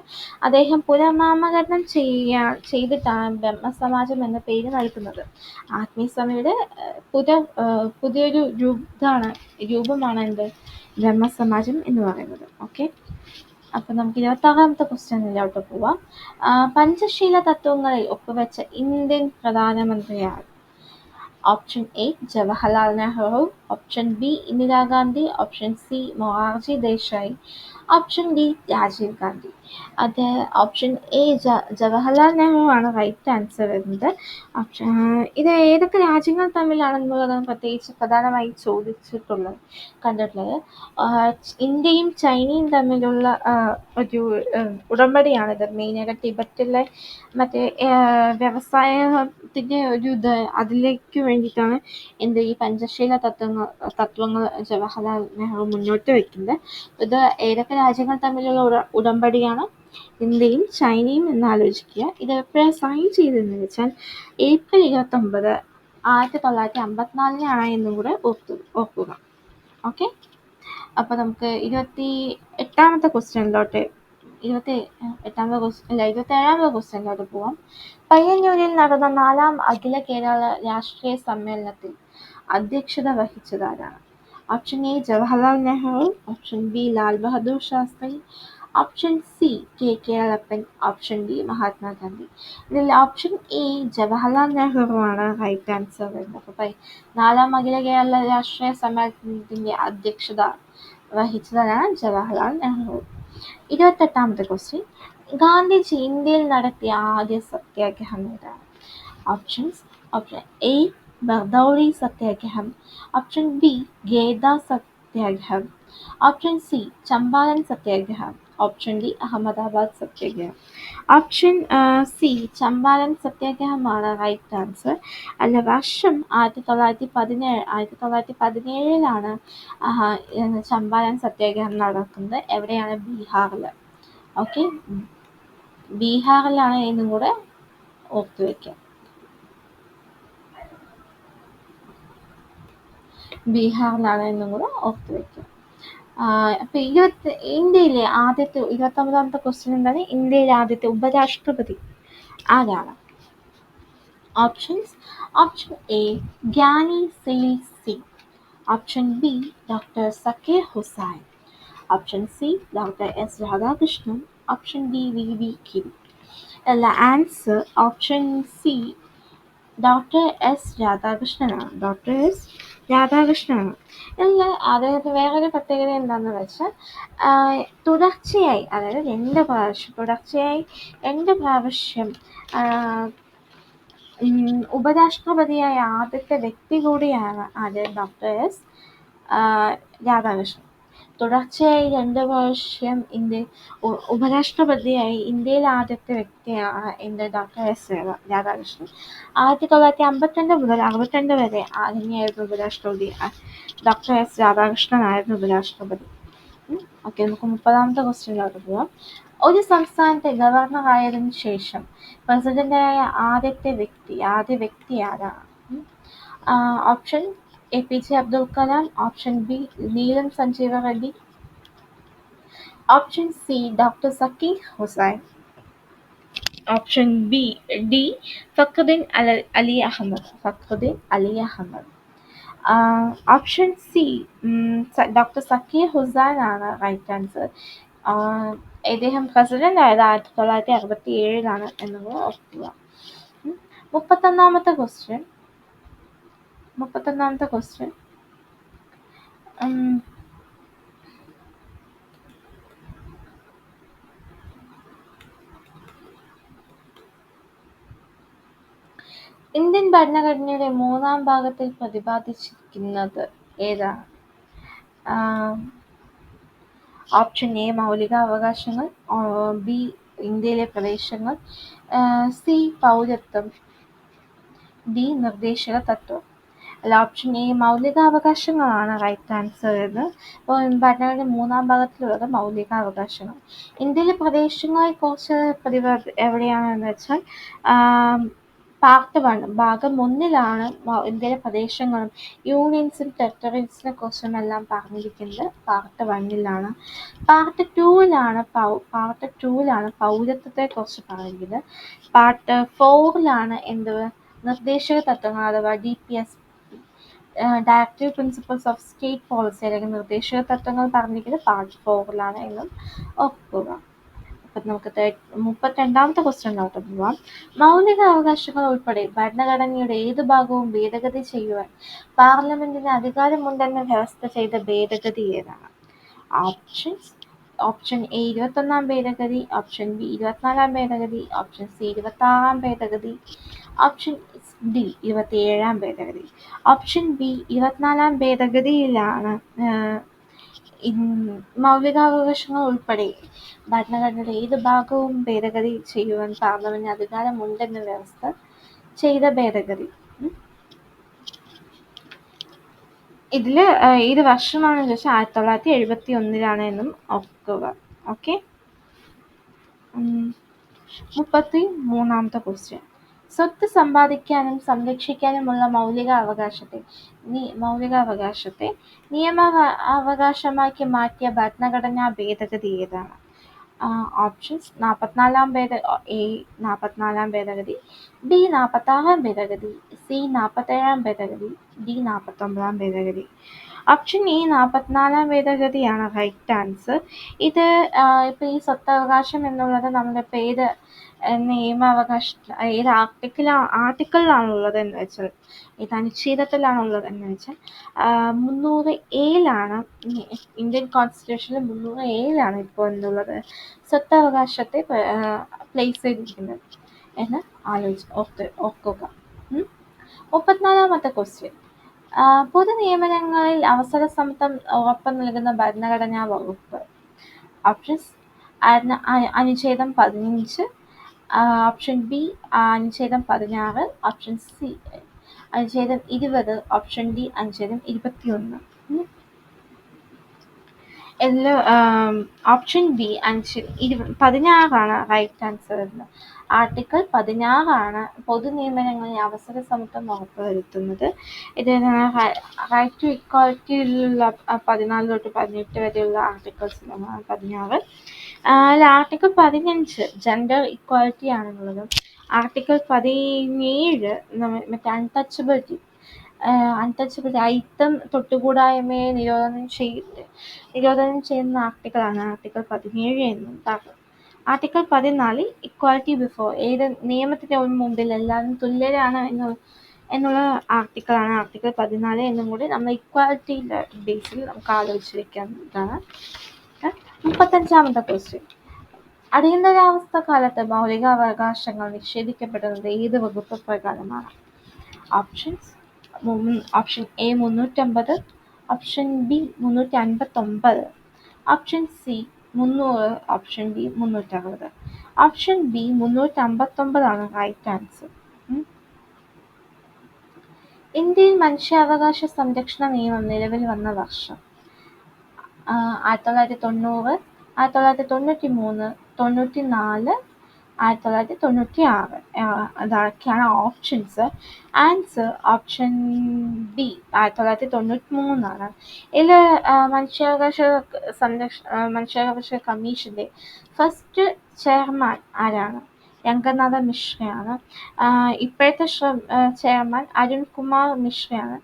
അദ്ദേഹം പുനർനാമകരണം ചെയ്തിട്ടാണ് ബ്രഹ്മസമാജം എന്ന പേര് നൽകുന്നത്. ആത്മീയ സഭയുടെ പുതിയൊരു രൂപമാണ് ബ്രഹ്മസമാജം എന്ന് പറയുന്നത്. ഓക്കെ, അപ്പം നമുക്ക് 26ാമത്തെ ക്വസ്റ്റ്യനിലോട്ട് പോവാം. പഞ്ചശീല തത്വങ്ങളിൽ ഒപ്പുവെച്ച ഇന്ത്യൻ പ്രധാനമന്ത്രിയാണ്? Option A Jawaharlal Nehru, option B Indira Gandhi, option C Morarji Desai, option D Rajiv Gandhi. അത് ഓപ്ഷൻ എ ജവഹർലാൽ നെഹ്റു ആണ് റൈറ്റ് ആൻസർ വരുന്നത്. ഇത് ഏതൊക്കെ രാജ്യങ്ങൾ തമ്മിലാണെന്നുള്ളതാണ് പ്രധാനമായി കണ്ടിട്ടുള്ളത്. ഇന്ത്യയും ചൈനയും തമ്മിലുള്ള ഒരു ഉടമ്പടിയാണിത്. മെയിനായിട്ട് ടിബറ്റിലെ മറ്റേ വ്യവസായത്തിൻ്റെ അതിലേക്ക് വേണ്ടിയിട്ടാണ് ഈ പഞ്ചശീല തത്വങ്ങൾ ജവഹർലാൽ നെഹ്റു മുന്നോട്ട് വയ്ക്കുന്നത്. ഇത് ഏതൊക്കെ രാജ്യങ്ങൾ തമ്മിലുള്ള ഉടമ്പടിയാണ്? ഇന്ത്യയും ചൈനയും എന്ന് ആലോചിക്കുക. ഇത് എപ്പോഴാണ് സൈൻ ചെയ്തതെന്ന് വെച്ചാൽ ഏപ്രിൽ 29, 1954 എന്നും കൂടെ ഓർക്കുക. ഓക്കെ, അപ്പോൾ നമുക്ക് 27ാമത്തെ ക്വസ്റ്റ്യനിലോട്ട് പോവാം. പയ്യന്നൂരിൽ നടന്ന 4ാം അഖില കേരള രാഷ്ട്രീയ സമ്മേളനത്തിൽ അധ്യക്ഷത വഹിച്ചതാരാണ്? Option A Jawaharlal Nehru, option B Lal Bahadur Shastri, option C Kelappan, option D Mahatma Gandhi. ഇതിൽ ഓപ്ഷൻ എ ജവഹർലാൽ നെഹ്റു ആണ് റൈറ്റ് ആൻസർ വരുന്നത്. അപ്പോൾ 4ാം അഖില കേരള രാഷ്ട്രീയ സമ്മേളനത്തിൻ്റെ അധ്യക്ഷത വഹിച്ചതാണ് ജവഹർലാൽ നെഹ്റു. 28ാമത്തെ ക്വസ്റ്റ്യൻ. ഗാന്ധിജി ഇന്ത്യയിൽ നടത്തിയ ആദ്യ സത്യാഗ്രഹം ഏതാണ്? ഓപ്ഷൻസ്: ഓപ്ഷൻ എ ബർദൌലി സത്യാഗ്രഹം, ഓപ്ഷൻ ബി ഖേദ സത്യാഗ്രഹം, ഓപ്ഷൻ സി ചമ്പാരൻ സത്യാഗ്രഹം, ഓപ്ഷൻ ഡി അഹമ്മദാബാദ് സത്യാഗ്രഹം. ഓപ്ഷൻ സി ചമ്പാരൻ സത്യാഗ്രഹമാണ് റൈറ്റ് ആൻസർ. അല്ല, വർഷം 1917. 1917ലാണ് ചമ്പാരൻ സത്യാഗ്രഹം നടക്കുന്നത്. എവിടെയാണ്? ബീഹാറിൽ. ഓക്കെ, ബീഹാറിലാണ് എന്നും കൂടെ ഓർത്തു വയ്ക്കുക. അപ്പൊ ഇന്ത്യയിലെ ആദ്യത്തെ 29ാമത്തെ ക്വസ്റ്റ്യൻ എന്താണ്? ഇന്ത്യയിലെ ആദ്യത്തെ ഉപരാഷ്ട്രപതി ആരാണ്? Options: option A Giani Zail Singh, option B doctor Zakir Hussain, option C doctor S Radhakrishnan, option D V Giri. അല്ല, answer option C doctor S രാധാകൃഷ്ണനാണ്. അല്ല, അദ്ദേഹത്തിന് വേറൊരു പ്രത്യേകത എന്താണെന്ന് വെച്ചാൽ തുടർച്ചയായി, അതായത് 2 പ്രാവശ്യം ഉപരാഷ്ട്രപതിയായ ആദ്യത്തെ വ്യക്തി കൂടിയാണ് ഡോക്ടർ എസ് രാധാകൃഷ്ണൻ. തുടർച്ചയായി 2 പ്രാവശ്യം ഉപരാഷ്ട്രപതിയായി ഇന്ത്യയിലെ ആദ്യത്തെ വ്യക്തിയാണ് ഡോക്ടർ എസ് രാധാകൃഷ്ണൻ. 1952 മുതൽ 62 വരെ തന്നെയായിരുന്നു ഉപരാഷ്ട്രപതി. ഡോക്ടർ എസ് രാധാകൃഷ്ണൻ ആയിരുന്നു ഉപരാഷ്ട്രപതി. ഓക്കെ, നമുക്ക് 30ാമത്തെ ക്വസ്റ്റ്യനിലോട്ട് പോവാം. ഒരു സംസ്ഥാനത്തെ ഗവർണറായതിനു ശേഷം പ്രസിഡന്റായ ആദ്യ വ്യക്തി ആരാണ്? Option A P J Abdul Kalam, option B Neelam Sanjiva Reddy, option C doctor Zakir Hussain. Option D Fakhruddin Ali Ahmed. Option C doctor Zakir Hussain ആണ് റൈറ്റ് ആൻസർ. ഇദ്ദേഹം പ്രസിഡന്റ് ആയത് 1967 എന്നുള്ളത് ഓർക്കുക. മുപ്പത്തൊന്നാമത്തെ ക്വസ്റ്റ്യൻ. ഇന്ത്യൻ ഭരണഘടനയുടെ 3-ാം ഭാഗത്തിൽ പ്രതിപാദിച്ചിരിക്കുന്നത് ഏതാണ്? ഓപ്ഷൻ എ മൗലികാവകാശങ്ങൾ, ബി ഇന്ത്യയിലെ പ്രദേശങ്ങൾ, സി പൗരത്വം, ഡി നിർദ്ദേശക തത്വം. അല്ല, ഓപ്ഷൻ എ മൗലികാവകാശങ്ങളാണ് റൈറ്റ് ആൻസർ എന്ന്. അപ്പോൾ ഭരണഘടന 3-ാം ഭാഗത്തിലുള്ളത് മൗലികാവകാശങ്ങൾ. ഇന്ത്യയിലെ പ്രദേശങ്ങളെ കുറിച്ച് എവിടെയാണെന്ന് വെച്ചാൽ പാർട്ട് 1 ഭാഗം 1-ലാണ് ഇന്ത്യയിലെ പ്രദേശങ്ങളും യൂണിയൻസും ടെറിട്ടറീസിനെ കുറിച്ചും എല്ലാം പറഞ്ഞിരിക്കുന്നത് പാർട്ട് 1-ലാണ്. പാർട്ട് 2-ലാണ് പൗരത്വത്തെ കുറിച്ച് പറഞ്ഞിരിക്കുന്നത്. പാർട്ട് 4-ലാണ് നിർദ്ദേശക തത്വങ്ങൾ അഥവാ DPS, directive principles of state policy അല്ലെങ്കിൽ നിർദ്ദേശക തത്വങ്ങൾ പറഞ്ഞിരിക്കുന്നത് പാർട്ട് 4-ലാണ് എന്നും ഓർക്കുക. അപ്പം നമുക്ക് 32ാമത്തെ ക്വസ്റ്റ്യനിലോട്ട് പോവാം. മൗലിക അവകാശങ്ങൾ ഉൾപ്പെടെ ഭരണഘടനയുടെ ഏത് ഭാഗവും ഭേദഗതി ചെയ്യുവാൻ പാർലമെന്റിന് അധികാരമുണ്ടെന്ന് വ്യവസ്ഥ ചെയ്ത ഭേദഗതി ഏതാണ്? ഓപ്ഷൻ എ 21-ാം ഭേദഗതി, ഓപ്ഷൻ ബി 24-ാം ഭേദഗതി, ഓപ്ഷൻ സി 26-ാം ഭേദഗതി, ഓപ്ഷൻ ഡി 27-ാം ഭേദഗതി. ഓപ്ഷൻ ബി 24-ാം ഭേദഗതിയിലാണ് മൗലികാവകാശങ്ങൾ ഉൾപ്പെടെ ഭരണഘടനയുടെ ഏത് ഭാഗവും ഭേദഗതി ചെയ്യുവാൻ പാർലമെന്റിന് അധികാരമുണ്ടെന്ന് വ്യവസ്ഥ ചെയ്ത ഭേദഗതി. ഇതിൽ ഏത് വർഷമാണെന്ന് ചോദിച്ചാൽ 1971 എന്നും ഓർക്കുക. ഓക്കെ. 33ാമത്തെ ക്വസ്റ്റ്യൻ. സ്വത്ത് സമ്പാദിക്കാനും സംരക്ഷിക്കാനുമുള്ള മൗലികാവകാശത്തെ നിയമവകാശമാക്കി മാറ്റിയ ഭരണഘടനാ ഭേദഗതി ഏതാണ്? ഓപ്ഷൻസ് 44-ാം ഭേദഗതി, ബി 46-ാം ഭേദഗതി, സി 47-ാം ഭേദഗതി, ഡി 49-ാം ഭേദഗതി. ഓപ്ഷൻ എ 44-ാം ഭേദഗതിയാണ് റൈറ്റ് ആൻസർ. ഇത് ഇപ്പോൾ ഈ സ്വത്തവകാശം എന്നുള്ളത് നമ്മളിപ്പോൾ ഏത് ഏത് ആർട്ടിക്കിളിലാണുള്ളത് എന്ന് വെച്ചാൽ, ഏത് അനുച്ഛേദത്തിലാണുള്ളത് എന്ന് വെച്ചാൽ 300A ഇന്ത്യൻ കോൺസ്റ്റിറ്റ്യൂഷനിൽ 300A ഇപ്പോൾ എന്നുള്ളത് സ്വത്തവകാശത്തെ പ്ലേസ് ചെയ്തിരിക്കുന്നത് എന്ന് ഓർക്കുക. 34ാമത്തെ ക്വസ്റ്റ്യൻ. പൊതു നിയമനങ്ങളിൽ അവസര സമത്വം ഉറപ്പു നൽകുന്ന ഭരണഘടനാ വകുപ്പ്. ഓപ്ഷൻസ് അനുച്ഛേദം 15, ഓപ്ഷൻ ബി അനുച്ഛേദം 16, ഓപ്ഷൻ സി അനുച്ഛേദം 20, ഓപ്ഷൻ ഡി അനുച്ഛേദം 21. ഇതിൽ option B 16 right answer. Article 16 പൊതു നിയമനങ്ങളിൽ അവസര സമത്വം ഉറപ്പുവരുത്തുന്നത്. ഇത് റൈറ്റ് ടു ഇക്വാലിറ്റിയിലുള്ള 14 തൊട്ട് 18 വരെയുള്ള ആർട്ടിക്കിൾസിലാണ് 16. ആർട്ടിക്കിൾ 15 ജെൻഡർ ഇക്വാലിറ്റി ആണുള്ളത്. ആർട്ടിക്കിൾ 17 മറ്റേ അൺടച്ചബിലിറ്റി അയിത്തം തൊട്ടുകൂടായ്മയെ നിരോധനം ചെയ്യുന്ന ആർട്ടിക്കിളാണ് ആർട്ടിക്കിൾ 17 എന്നും. ആർട്ടിക്കിൾ 14 ഇക്വാലിറ്റി ബിഫോർ, ഏത് നിയമത്തിന് മുമ്പിൽ എല്ലാവരും തുല്യരാണ് എന്നുള്ള ആർട്ടിക്കിളാണ് ആർട്ടിക്കിൾ 14 എന്നും കൂടി നമ്മൾ ഇക്വാലിറ്റിയുടെ ബേസിൽ നമുക്ക് ആലോചിച്ച് വെക്കാവുന്നതാണ്. 35ാമത്തെ ക്വസ്റ്റ്യൻ. അടിയന്തരാവസ്ഥ കാലത്ത് മൗലികാവകാശങ്ങൾ നിഷേധിക്കപ്പെടുന്നത് ഏത് വകുപ്പ് പ്രകാരമാണ്? Option A 350, option B 359, option C 300, option D 360. Option B 359 right answer. ഇന്ത്യയിൽ മനുഷ്യാവകാശ സംരക്ഷണ നിയമം നിലവിൽ വന്ന വർഷം 1990, 1993, 94, 1996. അതൊക്കെയാണ് ഓപ്ഷൻസ്. Answer option B 1993. ഇതിൽ മനുഷ്യാവകാശ കമ്മീഷന്റെ ഫസ്റ്റ് ചെയർമാൻ ആരാണ്? രംഗനാഥ മിശ്രയാണ്. ഇപ്പോഴത്തെ ചെയർമാൻ അരുൺ കുമാർ മിശ്രയാണ്.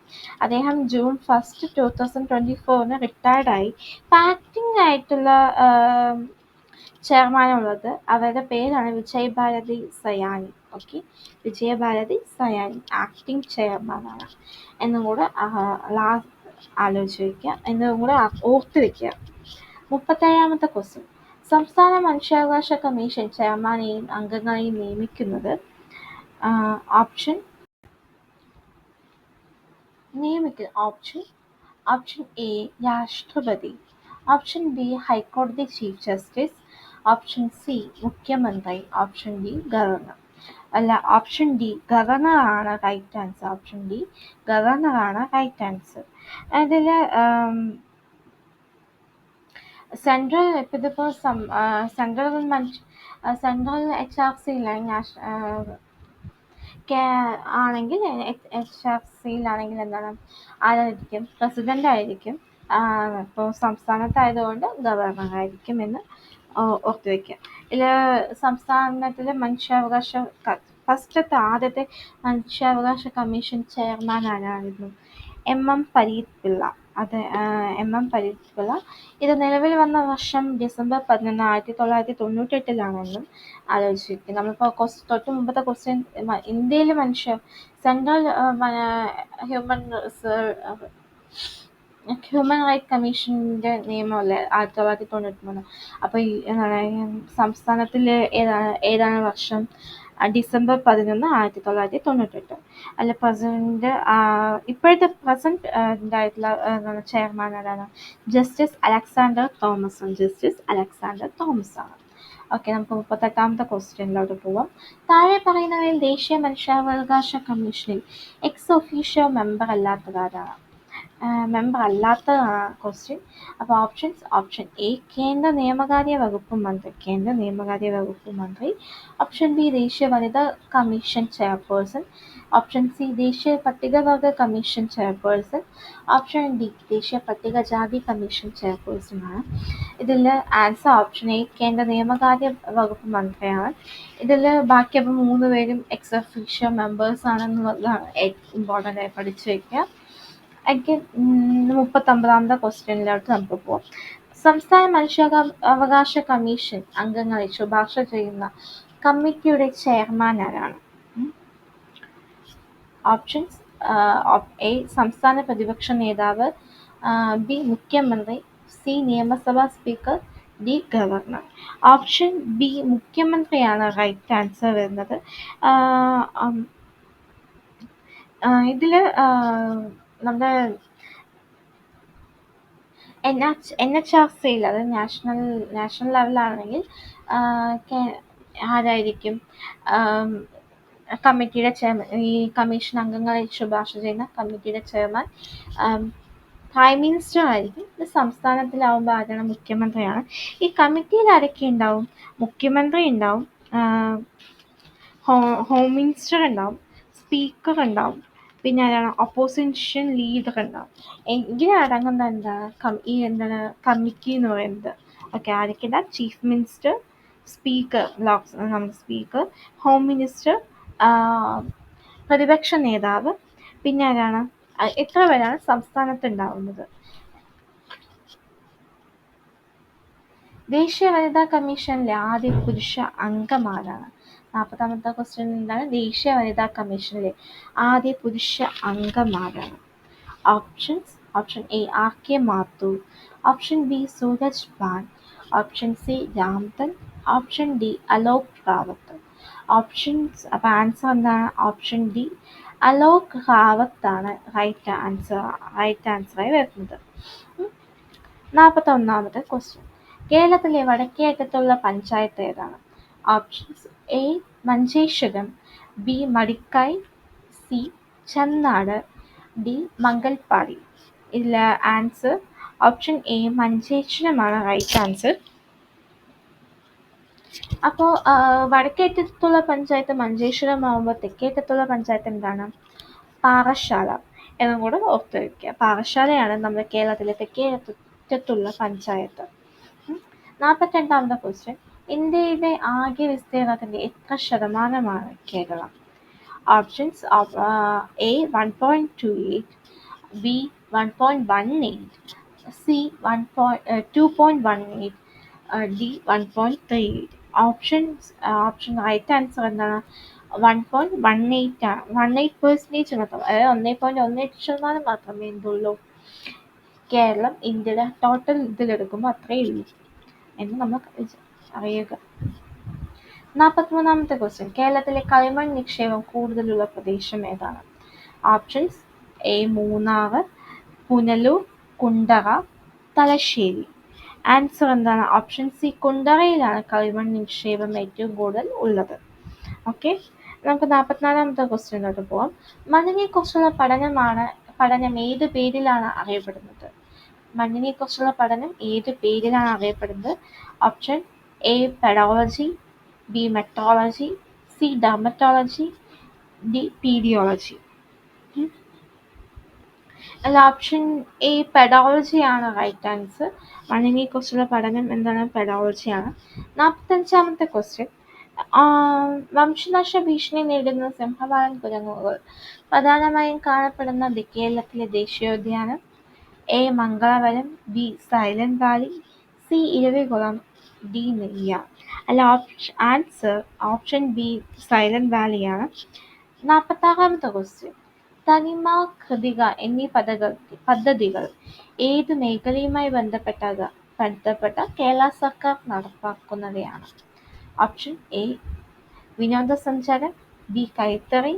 അദ്ദേഹം ജൂൺ 1, 2024 റിട്ടയർഡായി. ആക്ടിംഗ് ആയിട്ടുള്ള ചെയർമാനുള്ളത് അവരുടെ പേരാണ് വിജയഭാരതി സയാനി. ഓക്കെ, വിജയഭാരതി സയാനി ആക്ടിംഗ് ചെയർമാനാണ് എന്നും കൂടെ ആലോചിച്ച് വയ്ക്കുക, എന്നും കൂടെ ഓർത്ത് വയ്ക്കുക. 37ാമത്തെ ക്വസ്റ്റ്യൻ. സംസ്ഥാന മനുഷ്യാവകാശ കമ്മീഷൻ ചെയർമാനെയും അംഗങ്ങളെയും നിയമിക്കുന്നത് ഓപ്ഷൻ എ രാഷ്ട്രപതി, ഓപ്ഷൻ ബി ഹൈക്കോടതി ചീഫ് ജസ്റ്റിസ്, ഓപ്ഷൻ സി മുഖ്യമന്ത്രി, ഓപ്ഷൻ ഡി ഗവർണർ. അല്ല, ഓപ്ഷൻ ഡി ഗവർണറാണ് റൈറ്റ് ആൻസർ. ഓപ്ഷൻ ഡി ഗവർണറാണ് റൈറ്റ് ആൻസർ. അതിൽ സെൻട്രൽ ഇതിപ്പോൾ സെൻട്രൽ എച്ച് ആർ സി ആണെങ്കിൽ HRCയിലാണെങ്കിൽ എന്താണ്, ആരായിരിക്കും? പ്രസിഡന്റ് ആയിരിക്കും. ഇപ്പോൾ സംസ്ഥാനത്തായതുകൊണ്ട് ഗവർണർ ആയിരിക്കും എന്ന് ഓർത്ത് വയ്ക്കുക. ഇതിൽ സംസ്ഥാനത്തിലെ ആദ്യത്തെ മനുഷ്യാവകാശ കമ്മീഷൻ ചെയർമാൻ ആരായിരുന്നു? എം പരീത് പിള്ള. ഇത് നിലവിൽ വന്ന വർഷം ഡിസംബർ 11, 1998 ആലോചിച്ചിരിക്കും. നമ്മളിപ്പോൾ തൊട്ട് മുമ്പത്തെ ക്വസ്റ്റ്യൻ ഇന്ത്യയിൽ സെൻട്രൽ ഹ്യൂമൻ റൈറ്റ് കമ്മീഷൻ്റെ നിയമമല്ലേ 1993. അപ്പോൾ സംസ്ഥാനത്തിൽ ഏതാണ് വർഷം? ഡിസംബർ 11, 1998. അല്ല, ഇപ്പോഴത്തെ പ്രസന്റ് ആയിട്ടുള്ള ചെയർമാൻ ആരാണ്? ജസ്റ്റിസ് അലക്സാണ്ടർ തോമസ് ആണ്. ഓക്കെ, നമുക്ക് 38ാമത്തെ ക്വസ്റ്റ്യനിലോട്ട് പോവാം. താഴെ പറയുന്നവയിൽ ദേശീയ മനുഷ്യാവകാശ കമ്മീഷനിൽ എക്സ് ഒഫീഷ്യോ മെമ്പർ അല്ലാത്തതാണ് ക്വസ്റ്റ്യൻ. അപ്പോൾ ഓപ്ഷൻ എ കേന്ദ്ര നിയമകാര്യ വകുപ്പ് മന്ത്രി, ഓപ്ഷൻ ബി ദേശീയ വനിതാ കമ്മീഷൻ ചെയർപേഴ്സൺ, ഓപ്ഷൻ സി ദേശീയ പട്ടികവർഗ കമ്മീഷൻ ചെയർപേഴ്സൺ, ഓപ്ഷൻ ഡി ദേശീയ പട്ടികജാതി കമ്മീഷൻ ചെയർപേഴ്സൺ ആണ്. ഇതിൽ ആൻസർ ഓപ്ഷൻ എ കേന്ദ്ര നിയമകാര്യ വകുപ്പ് മന്ത്രിയാണ്. ഇതിൽ ബാക്കിയപ്പോൾ 3 പേരും എക്സ് ഒഫീഷ്യോ മെമ്പേഴ്സ് ആണെന്നുള്ളതാണ് ഇമ്പോർട്ടൻ്റ് ആയി പഠിച്ചു വയ്ക്കുക. 39ാമത്തെ ക്വസ്റ്റ്യനിലോട്ട് നമുക്ക് പോകാം. സംസ്ഥാന മനുഷ്യാവകാശ കമ്മീഷൻ അംഗങ്ങളെ ശുപാർശ ചെയ്യുന്ന കമ്മിറ്റിയുടെ ചെയർമാൻ ആരാണ്? ഓപ്ഷൻസ്: എ സംസ്ഥാന പ്രതിപക്ഷ നേതാവ്, ബി മുഖ്യമന്ത്രി, സി നിയമസഭാ speaker, D governor. Option B മുഖ്യമന്ത്രിയാണ് റൈറ്റ് ആൻസർ വരുന്നത്. ഇതിൽ നമ്മുടെ NHRCയിൽ, അത് നാഷണൽ ലെവലാണെങ്കിൽ ആരായിരിക്കും കമ്മിറ്റിയുടെ ചെയർമാൻ? ഈ കമ്മീഷൻ അംഗങ്ങളെ ശുപാർശ ചെയ്യുന്ന കമ്മിറ്റിയുടെ ചെയർമാൻ പ്രൈം മിനിസ്റ്റർ ആയിരിക്കും. ഇത് സംസ്ഥാനത്തിലാവുമ്പോൾ ആരാണ്? മുഖ്യമന്ത്രിയാണ്. ഈ കമ്മിറ്റിയിൽ ആരൊക്കെ ഉണ്ടാവും? മുഖ്യമന്ത്രി ഉണ്ടാവും, ഹോം മിനിസ്റ്റർ ഉണ്ടാവും, സ്പീക്കർ ഉണ്ടാവും, പിന്നെ ആരാണ്? ഒപ്പോസിഷൻ ലീഡർ ഉണ്ടാവും. ഇങ്ങനെ അടങ്ങുന്ന കമ്മിറ്റി എന്ന് പറയുന്നത്. ഓക്കെ, ആരൊക്കെയില്ല? Chief minister, speaker, speaker, home minister, പ്രതിപക്ഷ നേതാവ്, പിന്നെ ആരാണ്? എത്ര പേരാണ് സംസ്ഥാനത്ത് ഉണ്ടാവുന്നത്? ദേശീയ വനിതാ കമ്മീഷനിലെ ആദ്യ പുരുഷ അംഗമാരാണ്? 40ാമത്തെ ക്വസ്റ്റ്യൻ എന്താണ്? ദേശീയ വനിതാ കമ്മീഷനിലെ ആദ്യ പുരുഷ അംഗമാരാണ്? Option A RK Mathur, option B Suraj Bhan, option C Ramtan, option D Alok Rawat. അപ്പോൾ ആൻസർ എന്താണ്? ഓപ്ഷൻ ഡി അലോക് റാവത്ത് ആണ് റൈറ്റ് ആൻസറായി വരുന്നത്. 41ാമത്തെ ക്വസ്റ്റ്യൻ. കേരളത്തിലെ വടക്കേ അറ്റത്തുള്ള പഞ്ചായത്ത് ഏതാണ്? Options: A Manjeshwaram, B Madikai, C Chennad, D Mangalpady. ഇതിൽ ആൻസർ ഓപ്ഷൻ എ മഞ്ചേശ്വരമാണ് റൈറ്റ് ആൻസർ. അപ്പോൾ വടക്കേറ്റത്തുള്ള പഞ്ചായത്ത് മഞ്ചേശ്വരമാകുമ്പോൾ തെക്കേറ്റത്തുള്ള പഞ്ചായത്ത് എന്താണ്? പാറശാല എന്നും കൂടെ ഓർത്ത് വയ്ക്കുക. പാറശാലയാണ് നമ്മുടെ കേരളത്തിലെ തെക്കേറ്റത്തുള്ള പഞ്ചായത്ത്. 42ാമത്തെ ക്വസ്റ്റ്യൻ, ഇന്ത്യയുടെ ആകെ വിസ്തീർണത്തിന്റെ എത്ര ശതമാനമാണ് കേരളം? Options A 1.28, B 1.18, C 2.18, D 1.38. Option right answer എന്താണ്? 1.18 ആണ്. 18% മാത്രം, അതായത് 1.18% മാത്രമേ എന്തുള്ളൂ കേരളം ഇന്ത്യയുടെ ടോട്ടൽ ഇതിലെടുക്കുമ്പോൾ അത്രയേ ഉള്ളൂ എന്ന് നമ്മൾ അറിയുക. 43ാമത്തെ ക്വസ്റ്റ്യൻ, കേരളത്തിലെ കളിമൺ നിക്ഷേപം കൂടുതലുള്ള പ്രദേശം ഏതാണ്? Options A Munnar, Punalur, Kundara, Thalassery. Answer എന്താണ്? ഓപ്ഷൻ സി, കുണ്ടറയിലാണ് കളിമൺ നിക്ഷേപം ഏറ്റവും കൂടുതൽ ഉള്ളത്. ഓക്കെ, നമുക്ക് 44ാമത്തെ ക്വസ്റ്റ്യനിലോട്ട് പോകാം. മണ്ണിനെക്കുറിച്ചുള്ള പഠനം ഏത് പേരിലാണ് അറിയപ്പെടുന്നത്? മണ്ണിനെക്കുറിച്ചുള്ള പഠനം ഏത് പേരിലാണ് അറിയപ്പെടുന്നത്? Option A pedology, B metrology, C dermatology, D paedology. അല്ല, ഓപ്ഷൻ എ പെഡോളജി ആണ് റൈറ്റ് ആൻസർ. മണ്ണിനെക്കുറിച്ചുള്ള പഠനം എന്താണ്? പെഡോളജിയാണ്. 45ാമത്തെ ക്വസ്റ്റ്യൻ, വംശനാശ ഭീഷണി നേരിടുന്ന സിംഹവാലൻ കുരങ്ങുകൾ പ്രധാനമായും കാണപ്പെടുന്ന കേരളത്തിലെ ദേശീയോദ്യാനം? A Mangalavanam, B Silent Valley, C Eravikulam, D Neyyar. അല്ല, ആൻസർ ഓപ്ഷൻ ബി സൈലന്റ് വാലിയാണ്. 46ാമത്തെ ക്വസ്റ്റ്യൻ, തനിമ, കൃതിക എന്നീ പദ്ധതികൾ ഏത് മേഖലയുമായി ബന്ധപ്പെട്ട കേരള സർക്കാർ നടപ്പാക്കുന്നവയാണ്? ഓപ്ഷൻ എ വിനോദസഞ്ചാരം, ബി കൈത്തറി,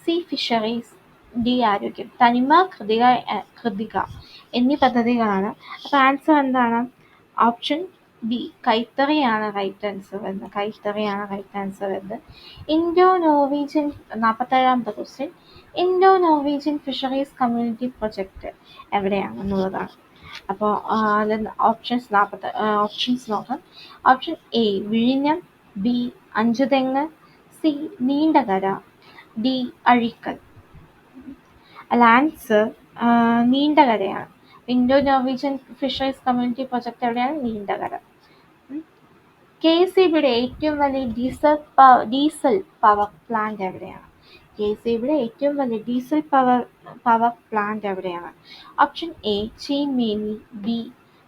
സി ഫിഷറീസ്, ഡി ആരോഗ്യം. തനിമ, കൃതിക എന്നീ പദ്ധതികളാണ്. അപ്പോൾ ആൻസർ എന്താണ്? ഓപ്ഷൻ ബി കൈത്തറിയാണ് റൈറ്റ് ആൻസർ വരുന്നത്. കൈത്തറിയാണ് റൈറ്റ് ആൻസർ വരുന്നത്. ഇൻഡോ നോർവീജിയൻ 47ാമത്തെ question, Indo Norwegian fisheries community project എവിടെയാണെന്നുള്ളതാണ്. അപ്പോൾ ഓപ്ഷൻസ് നോക്കാം. ഓപ്ഷൻ എ വിഴിഞ്ഞം, B Anchuthengu, C Neendakara, D Azhikkal. അല്ല, ആൻസർ നീണ്ടകരയാണ്. Indo Norwegian fisheries community project എവിടെയാണ്? നീണ്ടകര. KECBയുടെ ഏറ്റവും വലിയ ഡീസൽ പവർ പ്ലാന്റ് എവിടെയാണ്? KECBയുടെ ഏറ്റവും വലിയ ഡീസൽ പവർ പ്ലാന്റ് എവിടെയാണ്? Option A Cheemeni, B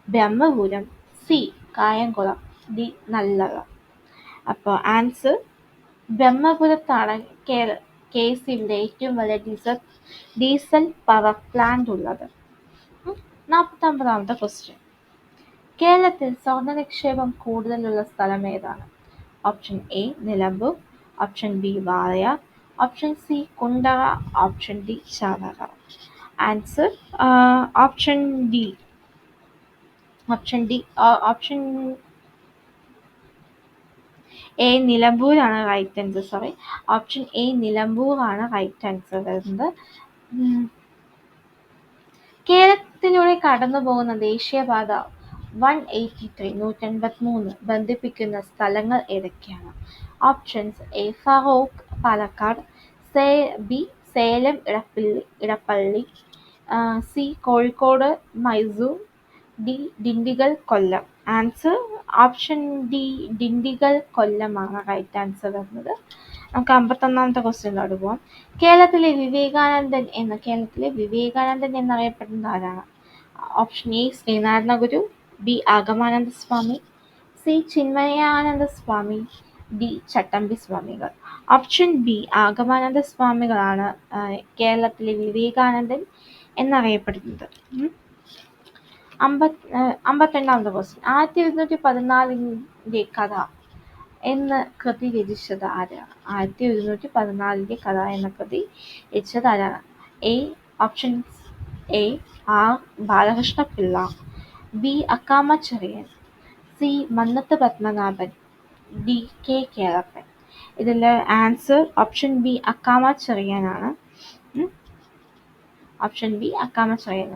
Brahmapuram, C Kayamkulam, D Nallala. അപ്പോൾ ആൻസർ ബ്രഹ്മപുരത്താണ് KECBയുടെ ഏറ്റവും വലിയ ഡീസൽ പവർ പ്ലാന്റ് ഉള്ളത്. 49ാമത്തെ ക്വസ്റ്റ്യൻ, കേരളത്തിൽ സ്വർണ്ണ നിക്ഷേപം കൂടുതലുള്ള സ്ഥലം ഏതാണ്? Option A Nilambur, option B Walayar, option C Kundara, option D Chavara. Answer option A നിലമ്പൂരാണ് റൈറ്റ് ആൻസർ. ഓപ്ഷൻ എ നിലമ്പൂറാണ് റൈറ്റ് ആൻസർ വരുന്നത്. കേരളത്തിലൂടെ കടന്നു പോകുന്ന ദേശീയപാത 183 ബന്ധിപ്പിക്കുന്ന സ്ഥലങ്ങൾ ഏതൊക്കെയാണ്? Options A Feroke, Palakkad, B Salem Edappally, C Kozhikode Mysore, D Dindigul Kollam. Answer option D Dindigul കൊല്ലമാണ് റൈറ്റ് ആൻസർ വരുന്നത്. നമുക്ക് 51ാമത്തെ ക്വസ്റ്റ്യനിലോട്ട് പോകാം. കേരളത്തിലെ വിവേകാനന്ദൻ എന്നറിയപ്പെടുന്ന ആരാണ്? Option A Sree Narayana Guru, B Agamananda Swami, C Chinmayananda Swami, D ചട്ടമ്പി സ്വാമികൾ. ഓപ്ഷൻ ബി ആഗമാനന്ദ സ്വാമികളാണ് കേരളത്തിലെ വിവേകാനന്ദൻ എന്നറിയപ്പെടുന്നത്. 52ാമത്തെ ക്വസ്റ്റ്യൻ, 1214 കഥ എന്ന കൃതി രചിച്ചത് ആരാണ്? 1214 കഥ എന്ന കൃതി രചിച്ചത് ആരാണ്? Option A R Balakrishna Pillai, B Akkamma Cherian, C Mannathu Padmanabhan, D K Kelappan. ഇതിലെ ആൻസർ ഓപ്ഷൻ ബി അക്കാമ ചെറിയനാണ്. Option B Akkamma Cherian.